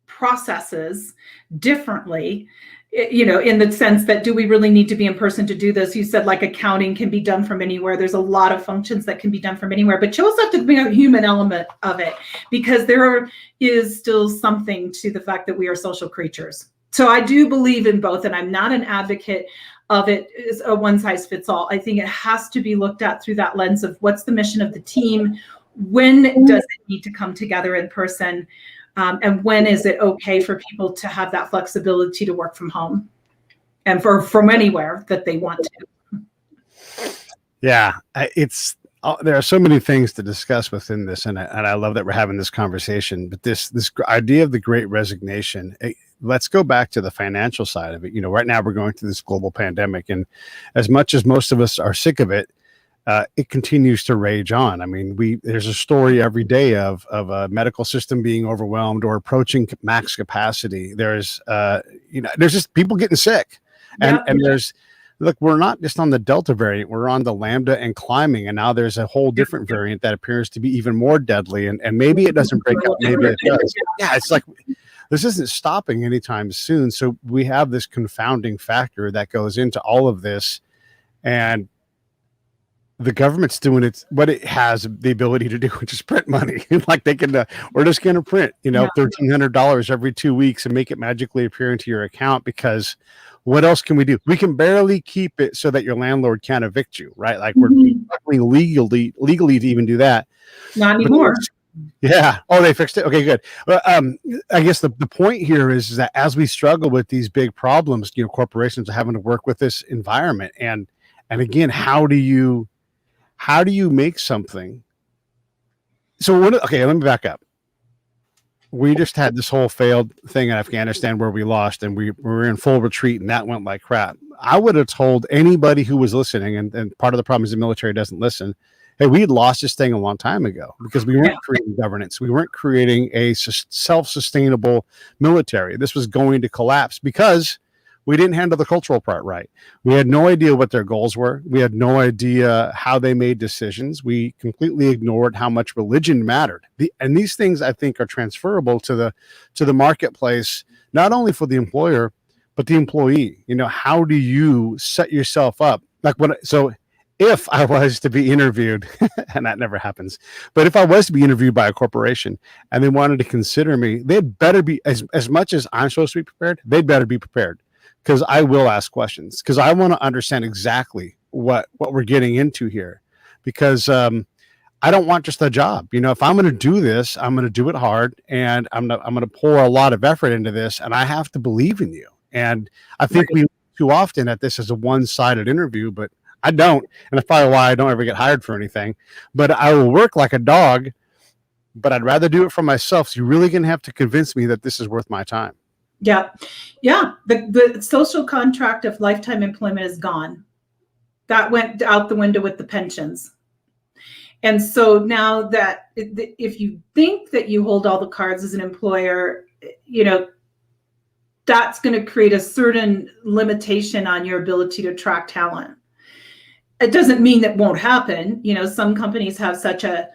Speaker 2: processes differently, in the sense that, do we really need to be in person to do this? You said like accounting can be done from anywhere. There's a lot of functions that can be done from anywhere, but you also have to bring a human element of it, because there is still something to the fact that we are social creatures. So I do believe in both, and I'm not an advocate of it as a one size fits all. I think it has to be looked at through that lens of what's the mission of the team, when does it need to come together in person, and when is it okay for people to have that flexibility to work from home and from anywhere that they want to.
Speaker 1: Yeah, there are so many things to discuss within this, and I love that we're having this conversation. But this idea of the Great Resignation, let's go back to the financial side of it. Right now we're going through this global pandemic, and as much as most of us are sick of it, it continues to rage on. I mean, there's a story every day of a medical system being overwhelmed or approaching max capacity. There's just people getting sick, and there's look, we're not just on the Delta variant, we're on the Lambda and climbing. And now there's a whole different variant that appears to be even more deadly. And maybe it doesn't break out, maybe it does. Yeah, it's like, this isn't stopping anytime soon. So we have this confounding factor that goes into all of this. And the government's doing what it has the ability to do, which is print money. Like they can, we're just going to print, $1,300 every 2 weeks and make it magically appear into your account, because what else can we do? We can barely keep it so that your landlord can't evict you, right? Like we're struggling legally to even do that.
Speaker 2: Not anymore.
Speaker 1: Yeah. Oh, they fixed it. Okay, good. Well, I guess the point here is that as we struggle with these big problems, corporations are having to work with this environment. And again, how do you make something? So okay, let me back up. We just had this whole failed thing in Afghanistan where we lost, and we were in full retreat, and that went like crap. I would have told anybody who was listening, and part of the problem is the military doesn't listen. Hey, we had lost this thing a long time ago because we weren't creating governance. We weren't creating a self-sustainable military. This was going to collapse because we didn't handle the cultural part right. We had no idea what their goals were. We had no idea how they made decisions. We completely ignored how much religion mattered. And these things, I think, are transferable to the marketplace, not only for the employer, but the employee. How do you set yourself up? So if I was to be interviewed, and that never happens, but if I was to be interviewed by a corporation and they wanted to consider me, they'd better be, as much as I'm supposed to be prepared, they'd better be prepared. Because I will ask questions, because I want to understand exactly what we're getting into here, because I don't want just a job. If I'm going to do this, I'm going to do it hard, and I'm going to pour a lot of effort into this, and I have to believe in you. And I think we too often at this as a one-sided interview, but I don't, and that's probably why I don't ever get hired for anything. But I will work like a dog, but I'd rather do it for myself. So you're really going to have to convince me that this is worth my time.
Speaker 2: Yeah. The social contract of lifetime employment is gone. That went out the window with the pensions. And so now that if you think that you hold all the cards as an employer, that's going to create a certain limitation on your ability to attract talent. It doesn't mean that won't happen. Some companies have such a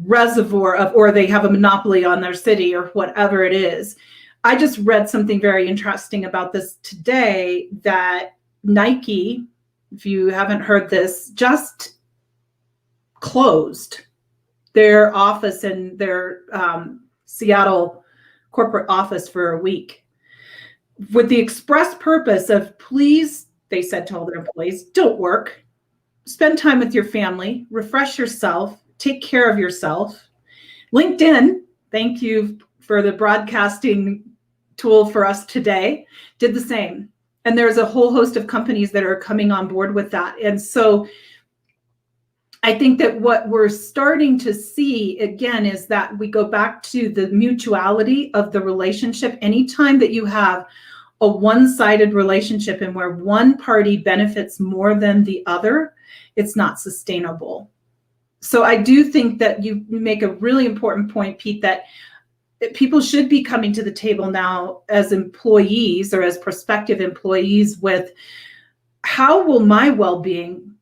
Speaker 2: reservoir of, or they have a monopoly on their city or whatever it is. I just read something very interesting about this today, that Nike, if you haven't heard this, just closed their office in their Seattle corporate office for a week, with the express purpose of, please, they said to all their employees, don't work, spend time with your family, refresh yourself, take care of yourself. LinkedIn, thank you for the broadcasting tool for us today, did the same. And there's a whole host of companies that are coming on board with that. And so I think that what we're starting to see again is that we go back to the mutuality of the relationship. Anytime that you have a one-sided relationship and where one party benefits more than the other, it's not sustainable. So I do think that you make a really important point, Pete, that people should be coming to the table now as employees or as prospective employees with, how will my well-being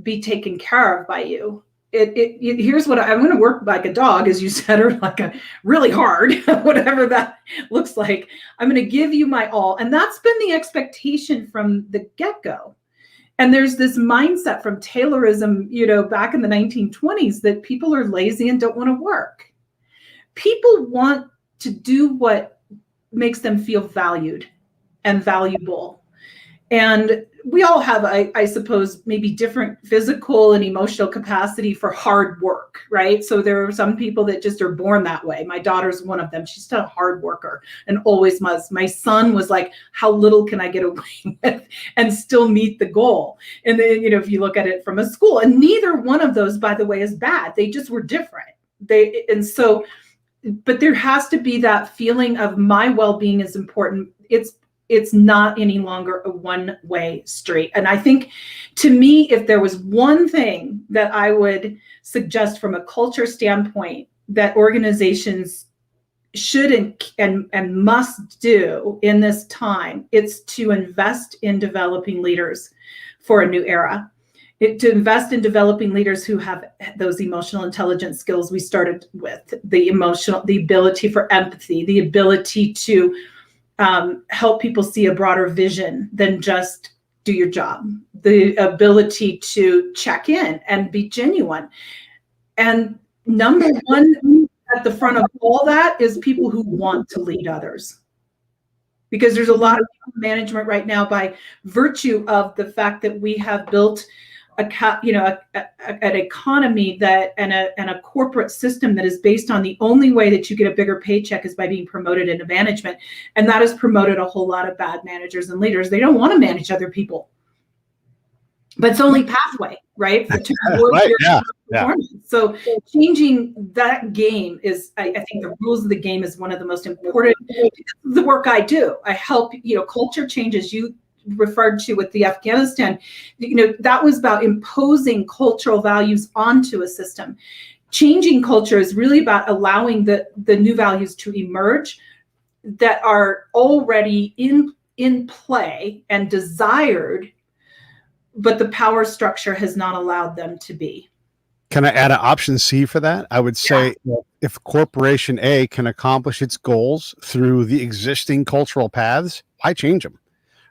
Speaker 2: be taken care of by you? Here's what I'm going to work like a dog, as you said, or like a really hard, whatever that looks like. I'm going to give you my all. And that's been the expectation from the get-go. And there's this mindset from Taylorism, back in the 1920s, that people are lazy and don't want to work. People want to do what makes them feel valued and valuable. And we all have, I suppose, maybe different physical and emotional capacity for hard work, right? So there are some people that just are born that way. My daughter's one of them. She's a hard worker and always was. My son was like, how little can I get away with and still meet the goal? And then, if you look at it from a school, and neither one of those, by the way, is bad. They just were different. But there has to be that feeling of my well-being is important. It's not any longer a one-way street. And I think, to me, if there was one thing that I would suggest from a culture standpoint that organizations should and must do in this time, it's to invest in developing leaders for a new era. To invest in developing leaders who have those emotional intelligence skills we started with, the ability for empathy, the ability to help people see a broader vision than just do your job, the ability to check in and be genuine. And number one at the front of all that is people who want to lead others. Because there's a lot of management right now by virtue of the fact that we have built an economy and a corporate system that is based on the only way that you get a bigger paycheck is by being promoted into management. And that has promoted a whole lot of bad managers and leaders. They don't want to manage other people. But it's only pathway, right? Performance. So changing that game is, I think the rules of the game is one of the most important. The work I do, I help, culture changes. You referred to with the Afghanistan, that was about imposing cultural values onto a system. Changing culture is really about allowing the new values to emerge that are already in play and desired, but the power structure has not allowed them to be.
Speaker 1: Can I add an option C for that? I would say if Corporation A can accomplish its goals through the existing cultural paths, why change them?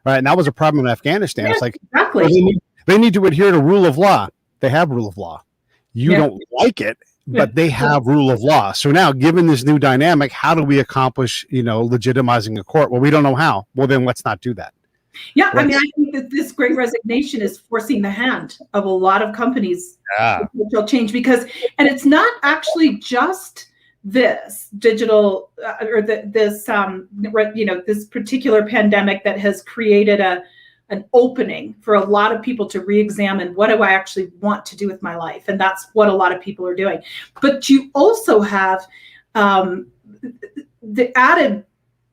Speaker 1: Right. And that was a problem in Afghanistan. It's like,
Speaker 2: exactly.
Speaker 1: Well, they need to adhere to rule of law. They have rule of law. You don't like it, but they have rule of law. So now, given this new dynamic, how do we accomplish, legitimizing a court? Well, we don't know how. Well, then let's not do that.
Speaker 2: Yeah. Right. I mean, I think that this great resignation is forcing the hand of a lot of companies to change and it's not actually just this digital this particular pandemic that has created an opening for a lot of people to re-examine what do I actually want to do with my life, and that's what a lot of people are doing. But you also have the added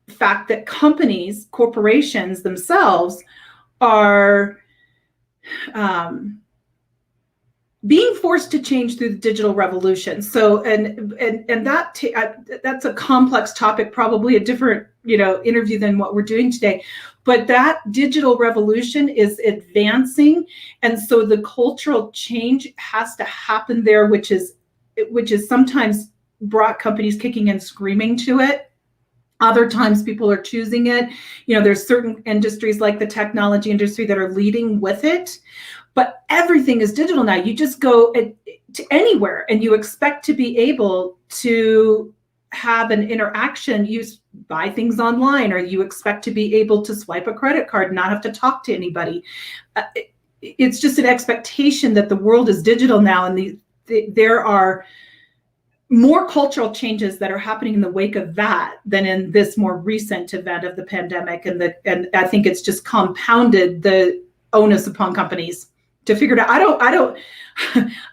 Speaker 2: fact that corporations themselves are being forced to change through the digital revolution. So, and that's a complex topic, probably a different, interview than what we're doing today. But that digital revolution is advancing, and so the cultural change has to happen there, which is sometimes brought companies kicking and screaming to it. Other times people are choosing it. There's certain industries like the technology industry that are leading with it. But everything is digital now. You just go to anywhere and you expect to be able to have an interaction. You buy things online, or you expect to be able to swipe a credit card and not have to talk to anybody. It's just an expectation that the world is digital now, and there are more cultural changes that are happening in the wake of that than in this more recent event of the pandemic. And I think it's just compounded the onus upon companies to figure it out.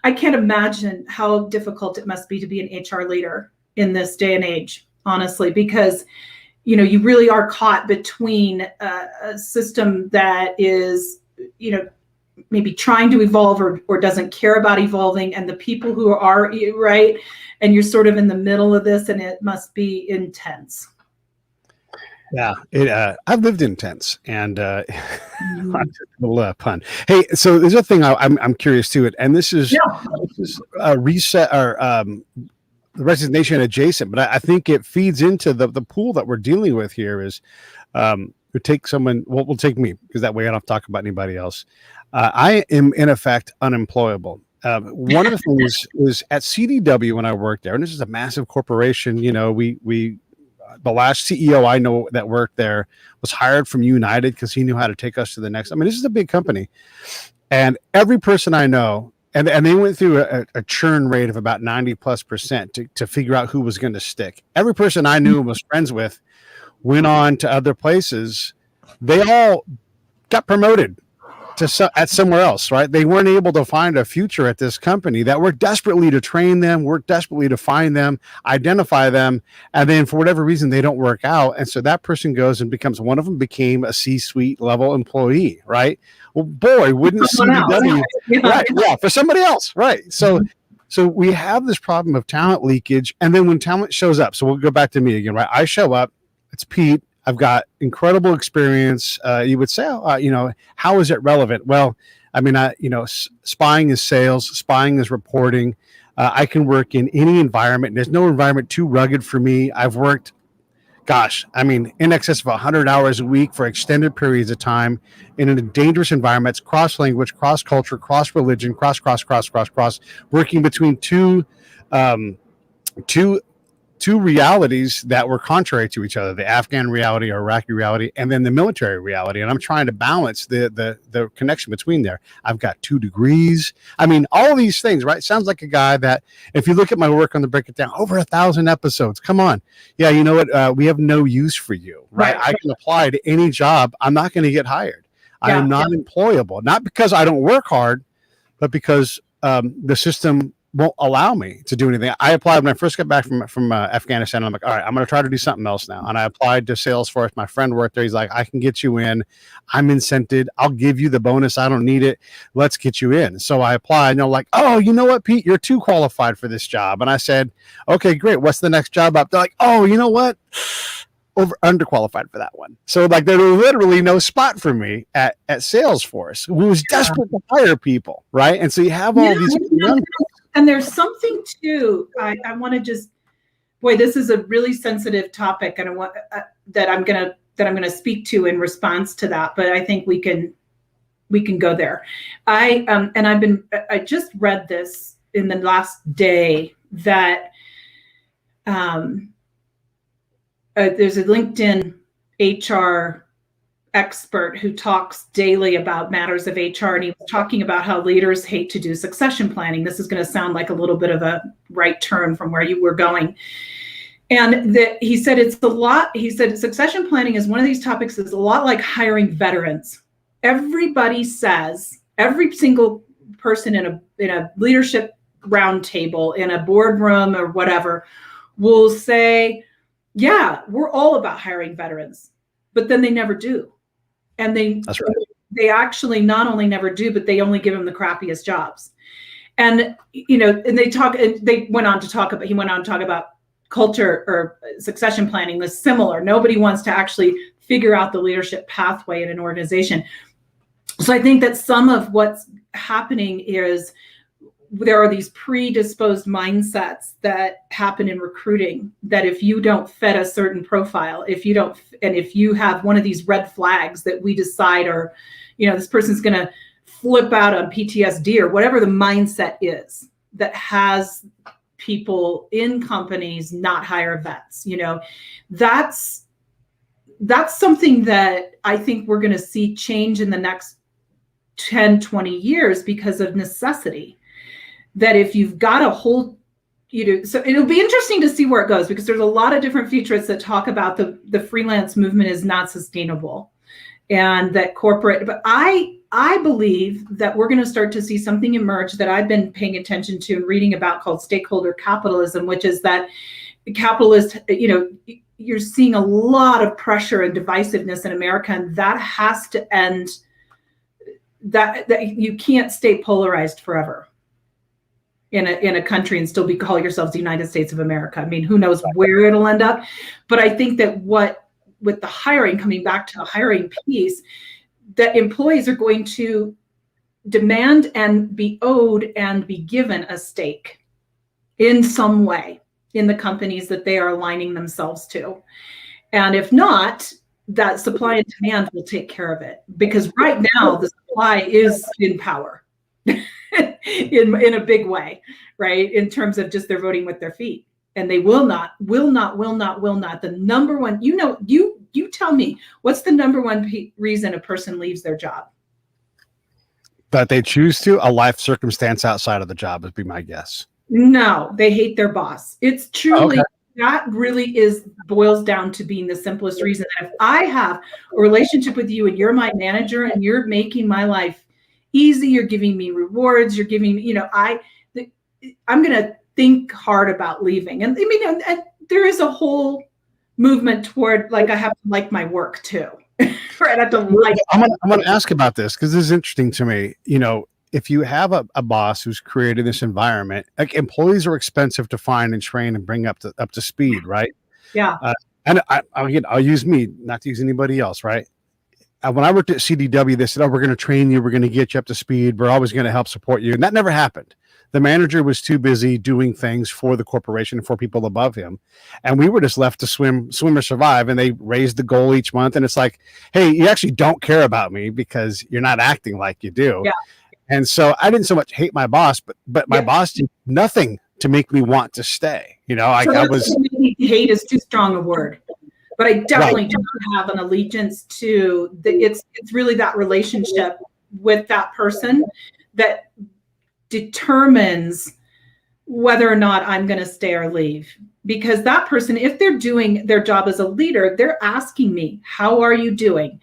Speaker 2: I can't imagine how difficult it must be to be an HR leader in this day and age, honestly, because, you really are caught between a system that is, maybe trying to evolve or doesn't care about evolving, and the people who are, right. And you're sort of in the middle of this, and it must be intense.
Speaker 1: Yeah, I've lived in tents, and a little pun. Hey, so there's a thing I'm curious to, and this is a reset or the resignation adjacent, but I think it feeds into the pool that we're dealing with here. Is we take someone? Well, we'll take me, because that way I don't have to talk about anybody else. I am in effect unemployable. One of the things was at CDW when I worked there, and this is a massive corporation. The last CEO I know that worked there was hired from United because he knew how to take us to the next. I mean, this is a big company, and every person I know, and they went through a churn rate of about 90+% to figure out who was going to stick. Every person I knew and was friends with went on to other places. They all got promoted at somewhere else, right? They weren't able to find a future at this company. That worked desperately to train them, worked desperately to find them, identify them, and then for whatever reason they don't work out, and so that person goes and one of them became a C-suite level employee, right? Well, boy, wouldn't CDW, right? Yeah, for somebody else, right? So So we have this problem of talent leakage. And then when talent shows up, so we'll go back to me again, right? I show up, it's Pete. I've got incredible experience. You would say, how is it relevant? Well, I mean, spying is sales, spying is reporting. I can work in any environment. There's no environment too rugged for me. I've worked, in excess of 100 hours a week for extended periods of time in a dangerous environments, cross language, cross culture, cross religion, cross, working between two realities that were contrary to each other, the Afghan reality or Iraqi reality, and then the military reality. And I'm trying to balance the connection between there. I've got 2 degrees. I mean, all of these things, right? Sounds like a guy that, if you look at my work on the Break It Down, over 1,000 episodes. Come on. Yeah, you know what? We have no use for you, right? I can apply to any job. I'm not going to get hired. I am not employable, not because I don't work hard, but because the system won't allow me to do anything. I applied when I first got back from Afghanistan. I'm like, all right, I'm going to try to do something else now. And I applied to Salesforce. My friend worked there. He's like, I can get you in. I'm incented. I'll give you the bonus. I don't need it. Let's get you in. So I applied, and they're like, oh, you know what, Pete, you're too qualified for this job. And I said, okay, great. What's the next job up? They're like, oh, you know what? Underqualified for that one. So like there was literally no spot for me at Salesforce. We was desperate to hire people, right? And so you have all these.
Speaker 2: And there's something too. I want to just, this is a really sensitive topic, and I want that I'm gonna speak to in response to that. But I think we can go there. I just read this in the last day that there's a LinkedIn HR expert who talks daily about matters of HR, and he was talking about how leaders hate to do succession planning. This is going to sound like a little bit of a right turn from where you were going. And he said it's a lot. He said succession planning is one of these topics that's a lot like hiring veterans. Everybody says, every single person in a leadership roundtable, in a boardroom or whatever, will say, yeah, we're all about hiring veterans, but then they never do. And
Speaker 1: That's right.
Speaker 2: They actually not only never do, but they only give them the crappiest jobs. And, and he went on to talk about culture or succession planning, the similar. Nobody wants to actually figure out the leadership pathway in an organization. So I think that some of what's happening is there are these predisposed mindsets that happen in recruiting, that if you don't fit a certain profile, if you have one of these red flags that we decide, or, this person's going to flip out on PTSD or whatever the mindset is that has people in companies not hire vets, that's something that I think we're going to see change in the next 10, 20 years because of necessity. That if you've got a whole, so it'll be interesting to see where it goes, because there's a lot of different futurists that talk about the freelance movement is not sustainable, and that corporate, but I believe that we're going to start to see something emerge that I've been paying attention to and reading about, called stakeholder capitalism, which is that capitalist, you're seeing a lot of pressure and divisiveness in America, and that has to end. That you can't stay polarized forever in a country and still call yourselves the United States of America. I mean, who knows where it'll end up. But I think that with the hiring, coming back to the hiring piece, that employees are going to demand and be owed and be given a stake in some way in the companies that they are aligning themselves to. And if not, that supply and demand will take care of it. Because right now the supply is in power. in a big way, right? In terms of just they're voting with their feet, and they will not. The number one, you tell me, what's the number one reason a person leaves their job?
Speaker 1: That they choose to, a life circumstance outside of the job would be my guess.
Speaker 2: No, they hate their boss. It's truly, that really boils down to being the simplest reason. That if I have a relationship with you and you're my manager and you're making my life easy, you're giving me rewards, you're giving me, I'm going to think hard about leaving. And I mean, and there is a whole movement toward, like, I have to like my work too. Right? I have to like.
Speaker 1: I'm going to ask about this because this is interesting to me. if you have a boss who's created this environment, like employees are expensive to find and train and bring up to speed, right?
Speaker 2: Yeah.
Speaker 1: And I'll use me, not to use anybody else, right? When I worked at CDW, they said, "Oh, we're going to train you. We're going to get you up to speed. We're always going to help support you." And that never happened. The manager was too busy doing things for the corporation and for people above him. And we were just left to swim or survive. And they raised the goal each month. And it's like, hey, you actually don't care about me because you're not acting like you do.
Speaker 2: Yeah.
Speaker 1: And so I didn't so much hate my boss, but my boss did nothing to make me want to stay. You know, I was
Speaker 2: hate is too strong a word. But I definitely do not have an allegiance to it's really that relationship with that person that determines whether or not I'm going to stay or leave. Because that person, if they're doing their job as a leader, they're asking me, how are you doing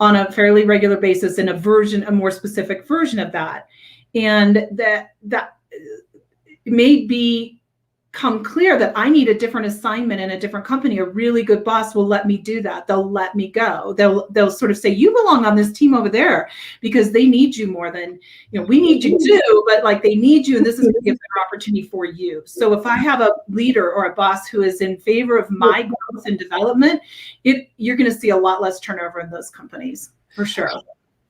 Speaker 2: on a fairly regular basis in a more specific version of that. And that may become clear that I need a different assignment in a different company. A really good boss will let me do that. They'll let me go. They'll sort of say, you belong on this team over there because they need you more than, we need you too, but like they need you. And this is going to be a better opportunity for you. So if I have a leader or a boss who is in favor of my growth and development, you're going to see a lot less turnover in those companies for sure.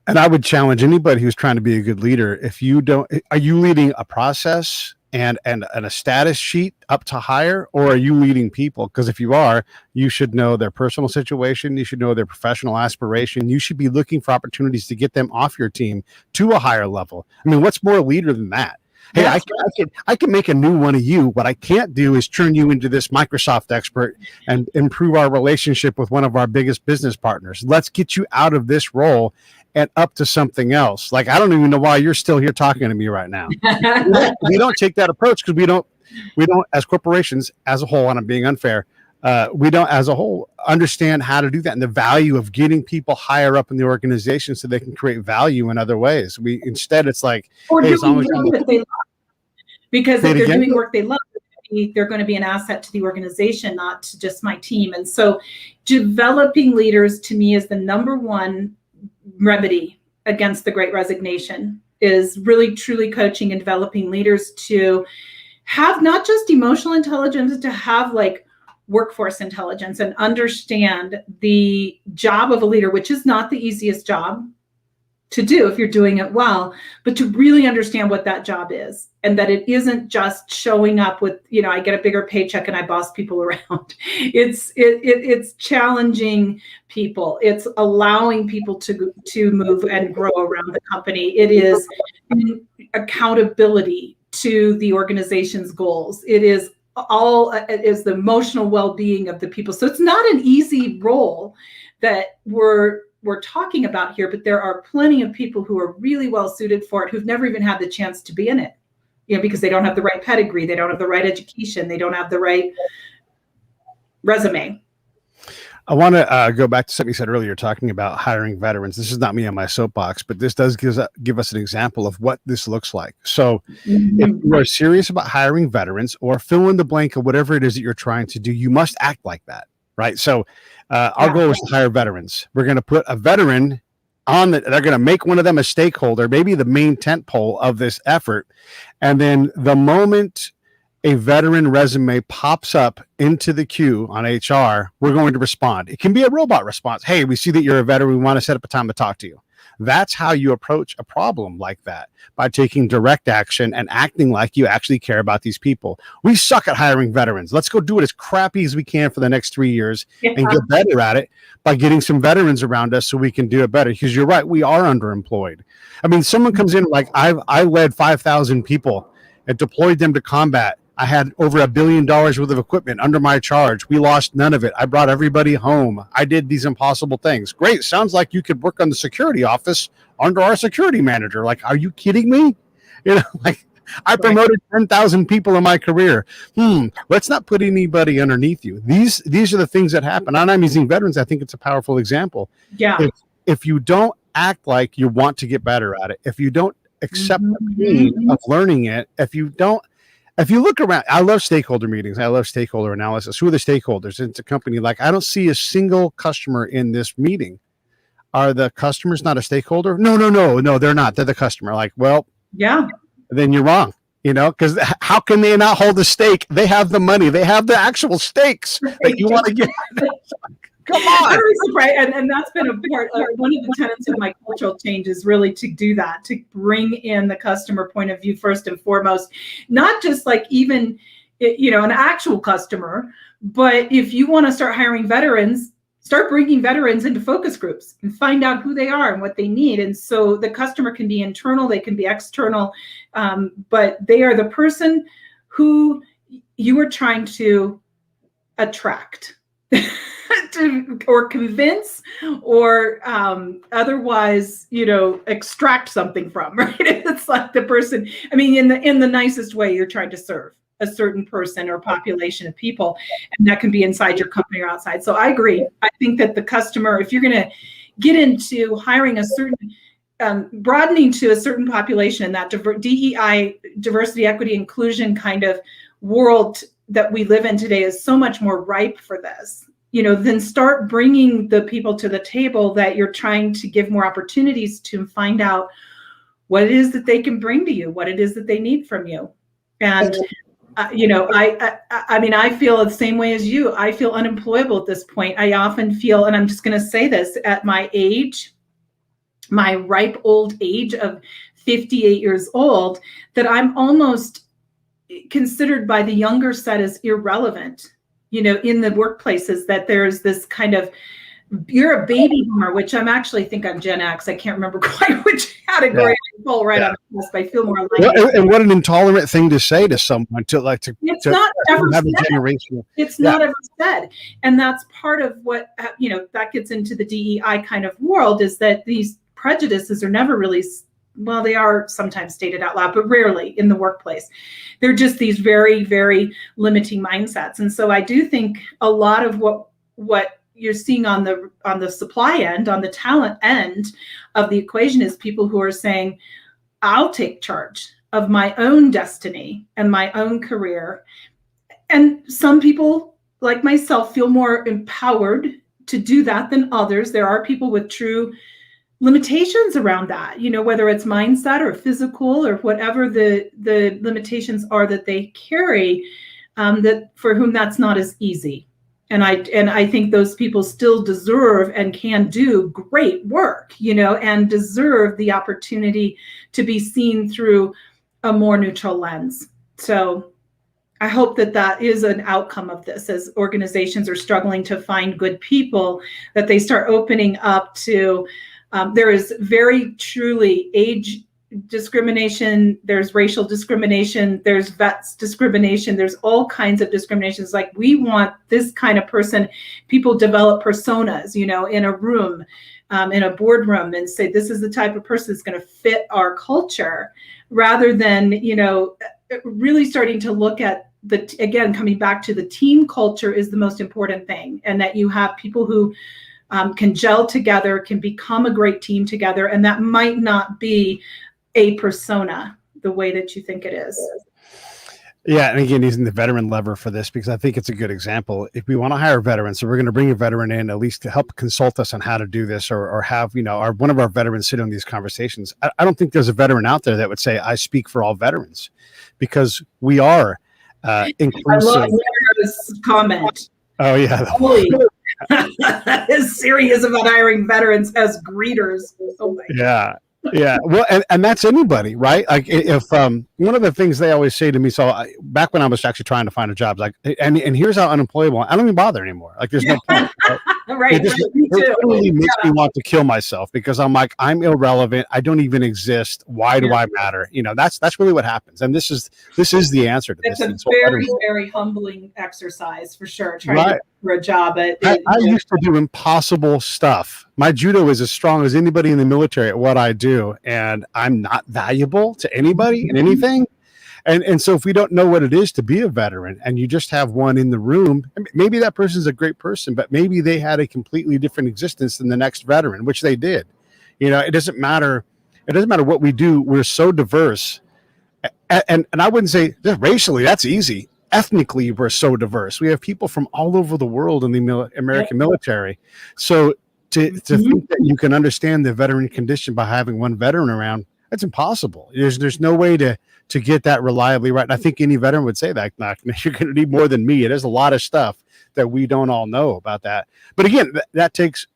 Speaker 1: And I would challenge anybody who's trying to be a good leader. If you don't, are you leading a process and a status sheet up to hire, or are you leading people? Because if you are, you should know their personal situation. You should know their professional aspiration. You should be looking for opportunities to get them off your team to a higher level. I mean, what's more a leader than that? Hey, I can make a new one of you. What I can't do is turn you into this Microsoft expert and improve our relationship with one of our biggest business partners. Let's get you out of this role and up to something else. Like, I don't even know why you're still here talking to me right now. We don't take that approach because we don't, as corporations as a whole, and I'm being unfair, we don't as a whole understand how to do that and the value of getting people higher up in the organization so they can create value in other ways. Instead, it's like,
Speaker 2: or
Speaker 1: hey,
Speaker 2: doing work that they love. Because if they're doing work they love, they're going to be an asset to the organization, not to just my team. And so developing leaders to me is the number one remedy against the Great Resignation, is really truly coaching and developing leaders to have not just emotional intelligence, to have like workforce intelligence and understand the job of a leader, which is not the easiest job to do if you're doing it well, but to really understand what that job is, and that it isn't just showing up with, I get a bigger paycheck and I boss people around. It's challenging people. It's allowing people to move and grow around the company. It is accountability to the organization's goals. It is the emotional well-being of the people. So it's not an easy role that we're talking about here, but there are plenty of people who are really well suited for it, who've never even had the chance to be in it, because they don't have the right pedigree, they don't have the right education, they don't have the right resume.
Speaker 1: I want to go back to something you said earlier, talking about hiring veterans. This is not me on my soapbox, but this does give us an example of what this looks like. So if you are serious about hiring veterans, or fill in the blank of whatever it is that you're trying to do, you must act like that, right? So our goal is to hire veterans. We're going to put a veteran on they're going to make one of them a stakeholder, maybe the main tent pole of this effort. And then the moment a veteran resume pops up into the queue on HR, we're going to respond. It can be a robot response. Hey, we see that you're a veteran. We want to set up a time to talk to you. That's how you approach a problem like that, by taking direct action and acting like you actually care about these people. We suck at hiring veterans. Let's go do it as crappy as we can for the next 3 years and get better at it by getting some veterans around us so we can do it better. Because you're right, we are underemployed. I mean, someone comes in like I led 5,000 people and deployed them to combat. I had over $1 billion worth of equipment under my charge. We lost none of it. I brought everybody home. I did these impossible things. Great. Sounds like you could work on the security office under our security manager. Like, are you kidding me? Like, I promoted 10,000 people in my career. Let's not put anybody underneath you. These are the things that happen. And I'm using veterans. I think it's a powerful example.
Speaker 2: Yeah.
Speaker 1: If you don't act like you want to get better at it, if you don't accept the pain of learning it, if you look around, I love stakeholder meetings. I love stakeholder analysis. Who are the stakeholders? It's a company. Like, I don't see a single customer in this meeting. Are the customers not a stakeholder? No, they're not. They're the customer. Like, well,
Speaker 2: Yeah.
Speaker 1: then you're wrong. Because how can they not hold a stake? They have the money. They have the actual stakes that you want to get. Come on.
Speaker 2: And that's been a part of one of the tenets of my cultural change is really to do that, to bring in the customer point of view first and foremost, not just like even, an actual customer, but if you want to start hiring veterans, start bringing veterans into focus groups and find out who they are and what they need. And so the customer can be internal, they can be external, but they are the person who you are trying to attract. Or convince or otherwise, extract something from, right? It's like the person, in the nicest way, you're trying to serve a certain person or population of people, and that can be inside your company or outside. So I agree. I think that the customer, if you're going to get into hiring a certain, broadening to a certain population in that DEI, diversity, equity, inclusion kind of world that we live in today is so much more ripe for this. Then start bringing the people to the table that you're trying to give more opportunities to find out what it is that they can bring to you, what it is that they need from you. And, I feel the same way as you. I feel unemployable at this point. I often feel, and I'm just going to say this, at my age, my ripe old age of 58 years old, that I'm almost considered by the younger set as irrelevant. In the workplaces, that there's this kind of, you're a baby boomer, which think I'm Gen X. I can't remember quite which category I fall right on the cusp. I feel more like
Speaker 1: and what an intolerant thing to say to someone
Speaker 2: it's not ever
Speaker 1: have
Speaker 2: said.
Speaker 1: a generation.
Speaker 2: It's not ever said. And that's part of what, that gets into the DEI kind of world, is that these prejudices are never really, well, they are sometimes stated out loud, but rarely in the workplace. They're just these very, very limiting mindsets. And so I do think a lot of what you're seeing on the supply end, on the talent end of the equation, is people who are saying, I'll take charge of my own destiny and my own career. And some people, like myself, feel more empowered to do that than others. There are people with true limitations around that, whether it's mindset or physical or whatever the limitations are that they carry, that for whom that's not as easy. And I think those people still deserve and can do great work, and deserve the opportunity to be seen through a more neutral lens. So I hope that is an outcome of this, as organizations are struggling to find good people, that they start opening up to. There is very truly age discrimination, there's racial discrimination, there's vets discrimination, there's all kinds of discriminations. Like, we want this kind of person. People develop personas, in a room, in a boardroom, and say, this is the type of person that's going to fit our culture, rather than, really starting to look at again, coming back to the team culture is the most important thing. And that you have people who can gel together, can become a great team together. And that might not be a persona the way that you think it is.
Speaker 1: Yeah. And again, using the veteran lever for this, because I think it's a good example. If we want to hire veterans, so we're going to bring a veteran in, at least to help consult us on how to do this, or have, one of our veterans sit on these conversations. I don't think there's a veteran out there that would say, I speak for all veterans, because we are inclusive.
Speaker 2: I love this comment.
Speaker 1: Oh, yeah.
Speaker 2: Is serious about hiring veterans as greeters. Oh my God.
Speaker 1: Yeah. Well, and that's anybody, right? Like, if one of the things they always say to me, back when I was actually trying to find a job, like, and here's how unemployable, I don't even bother anymore. Like, there's no point.
Speaker 2: Right.
Speaker 1: It literally makes me want to kill myself, because I'm like, I'm irrelevant. I don't even exist. Why do I matter? That's really what happens. And this is the answer to this.
Speaker 2: It's a very, very humbling exercise, for sure. Trying to look for a job.
Speaker 1: I used to do impossible stuff. My judo is as strong as anybody in the military at what I do, and I'm not valuable to anybody in anything. And so if we don't know what it is to be a veteran, and you just have one in the room, maybe that person's a great person, but maybe they had a completely different existence than the next veteran, which they did. It doesn't matter. It doesn't matter what we do. We're so diverse. And I wouldn't say racially, that's easy. Ethnically, we're so diverse. We have people from all over the world in the American military. So to think that you can understand the veteran condition by having one veteran around, That's impossible. There's no way to get that reliably right. And I think any veteran would say that, you're going to need more than me. It is a lot of stuff that we don't all know about that. But again,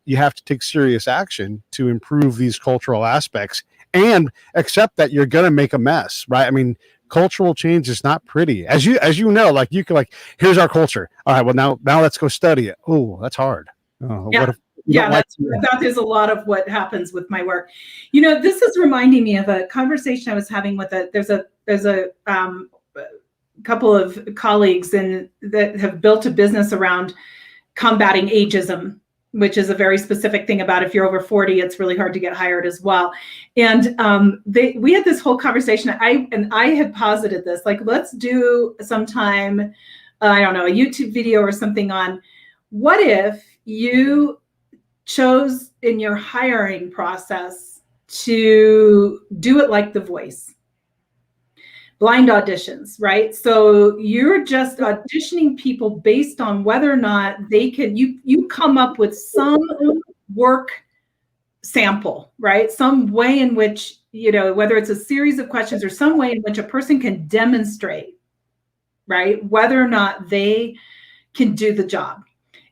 Speaker 1: you have to take serious action to improve these cultural aspects and accept that you're going to make a mess, right? I mean, cultural change is not pretty. As you know, like you can here's our culture. All right, well now let's go study it. Oh, that's hard.
Speaker 2: Yeah. That is a lot of what happens with my work. This is reminding me of a conversation I was having with there's a couple of colleagues that have built a business around combating ageism, which is a very specific thing about if you're over 40, it's really hard to get hired as well. And we had this whole conversation. I had posited this, let's do sometime, I don't know, a YouTube video or something on what if you chose in your hiring process to do it like The Voice. Blind auditions, right? So you're just auditioning people based on whether or not they can, you come up with some work sample, right? Some way in which, whether it's a series of questions or some way in which a person can demonstrate, right, whether or not they can do the job.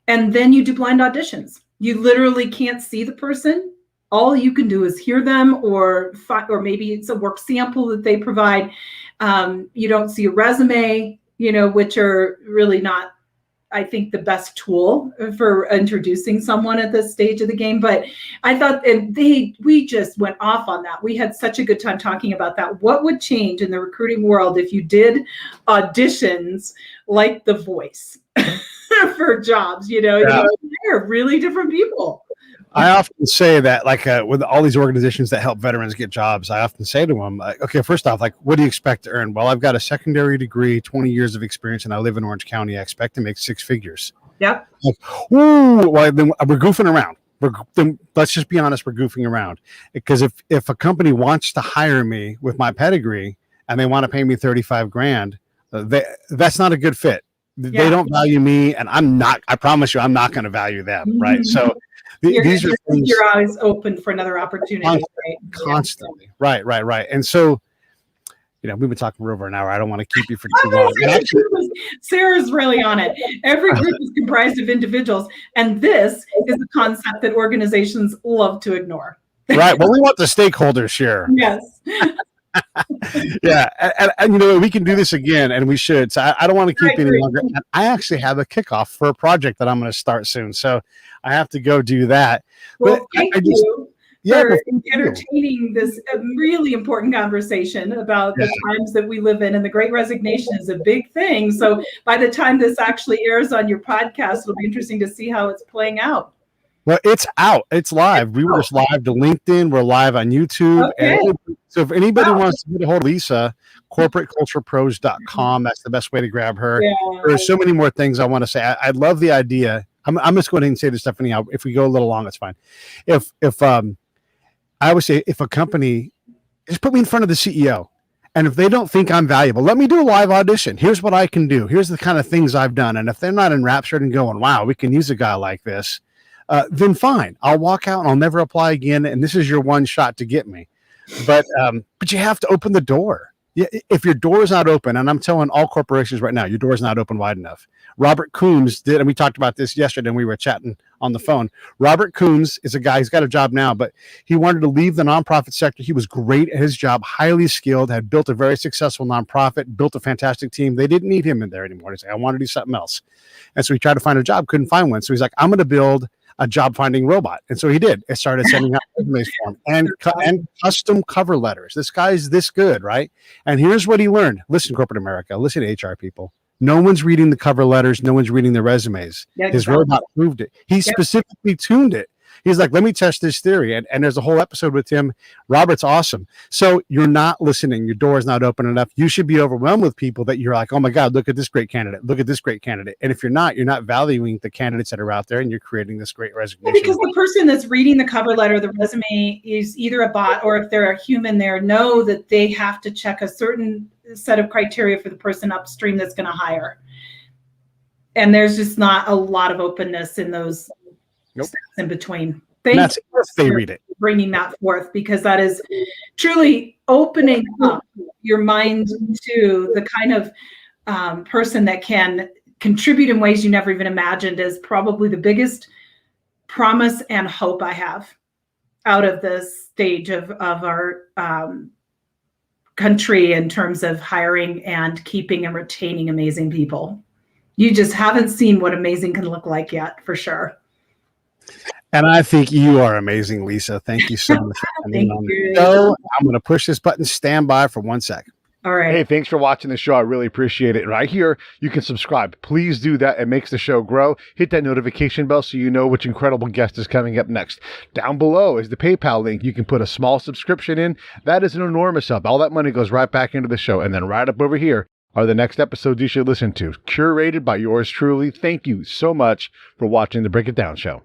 Speaker 2: And then you do blind auditions. You literally can't see the person. All you can do is hear them, or maybe it's a work sample that they provide. You don't see a resume, which are really not, I think, the best tool for introducing someone at this stage of the game. But I thought, and we just went off on that. We had such a good time talking about that. What would change in the recruiting world if you did auditions like The Voice for jobs? You hire really different people.
Speaker 1: I often say that, with all these organizations that help veterans get jobs, I often say to them, okay, first off, what do you expect to earn? Well, I've got a secondary degree, 20 years of experience, and I live in Orange County. I expect to make 6 figures.
Speaker 2: Yep.
Speaker 1: Well, then we're goofing around. Let's just be honest, we're goofing around. Because if a company wants to hire me with my pedigree and they want to pay me $35,000, that's not a good fit. They don't value me, and I promise you, I'm not going to value them, right? So these are things,
Speaker 2: your eyes open for another opportunity,
Speaker 1: constantly. Right. And so, we've been talking for over an hour. I don't want to keep you for too long.
Speaker 2: Sarah's really on it. Every group is comprised of individuals, and this is a concept that organizations love to ignore.
Speaker 1: Right. Well, we want the stakeholders here.
Speaker 2: Yes.
Speaker 1: Yeah, and we can do this again, and we should. So I don't want to keep any longer. And I actually have a kickoff for a project that I'm going to start soon, so I have to go do that.
Speaker 2: Well, thank you for entertaining this really important conversation about the times that we live in, and the Great Resignation is a big thing. So by the time this actually airs on your podcast, it'll be interesting to see how it's playing out.
Speaker 1: Well, it's out. It's live. We were just live to LinkedIn. We're live on YouTube.
Speaker 2: Okay.
Speaker 1: And so if anybody wants to get a hold of Lisa, corporateculturepros.com. That's the best way to grab her.
Speaker 2: Yeah.
Speaker 1: There's so many more things I want to say. I love the idea. I'm just going to say this stuff anyhow. If we go a little long, it's fine. If I always say, if a company, just put me in front of the CEO. And if they don't think I'm valuable, let me do a live audition. Here's what I can do. Here's the kind of things I've done. And if they're not enraptured and going, wow, we can use a guy like this, then fine. I'll walk out and I'll never apply again. And this is your one shot to get me. But you have to open the door. If your door is not open, and I'm telling all corporations right now, your door is not open wide enough. Robert Coombs did, and we talked about this yesterday when we were chatting on the phone. Robert Coombs is a guy, he's got a job now, but he wanted to leave the nonprofit sector. He was great at his job, highly skilled, had built a very successful nonprofit, built a fantastic team. They didn't need him in there anymore. He's like, I want to do something else. And so he tried to find a job, couldn't find one. So he's like, I'm going to build a job finding robot. And so he did. It started sending out resumes for him and custom cover letters. This guy's this good, right? And here's what he learned. Listen, corporate America, listen to HR people. No one's reading the cover letters. No one's reading the resumes.
Speaker 2: Yeah,
Speaker 1: His robot proved it. He specifically tuned it. He's like, let me test this theory. And there's a whole episode with him. Robert's awesome. So you're not listening. Your door is not open enough. You should be overwhelmed with people that you're like, oh my God, look at this great candidate. Look at this great candidate. And if you're not valuing the candidates that are out there, and you're creating this great resignation.
Speaker 2: Because the person that's reading the cover letter, the resume, is either a bot, or if they're a human there, know that they have to check a certain set of criteria for the person upstream that's going to hire. And there's just not a lot of openness in those steps in between.
Speaker 1: That's if they read it.
Speaker 2: bringing that forth, because that is truly opening up your mind to the kind of person that can contribute in ways you never even imagined, is probably the biggest promise and hope I have out of this stage of our country in terms of hiring and keeping and retaining amazing people. You just haven't seen what amazing can look like yet, for sure.
Speaker 1: And I think you are amazing, Lisa. Thank you so much for coming on the
Speaker 2: Thank
Speaker 1: show. I'm going to push this button. Stand by for 1 second.
Speaker 2: All right.
Speaker 3: Hey, thanks for watching the show. I really appreciate it. Right here, you can subscribe. Please do that. It makes the show grow. Hit that notification bell so you know which incredible guest is coming up next. Down below is the PayPal link. You can put a small subscription in. That is an enormous help. All that money goes right back into the show. And then right up over here are the next episodes you should listen to, curated by yours truly. Thank you so much for watching the Break It Down Show.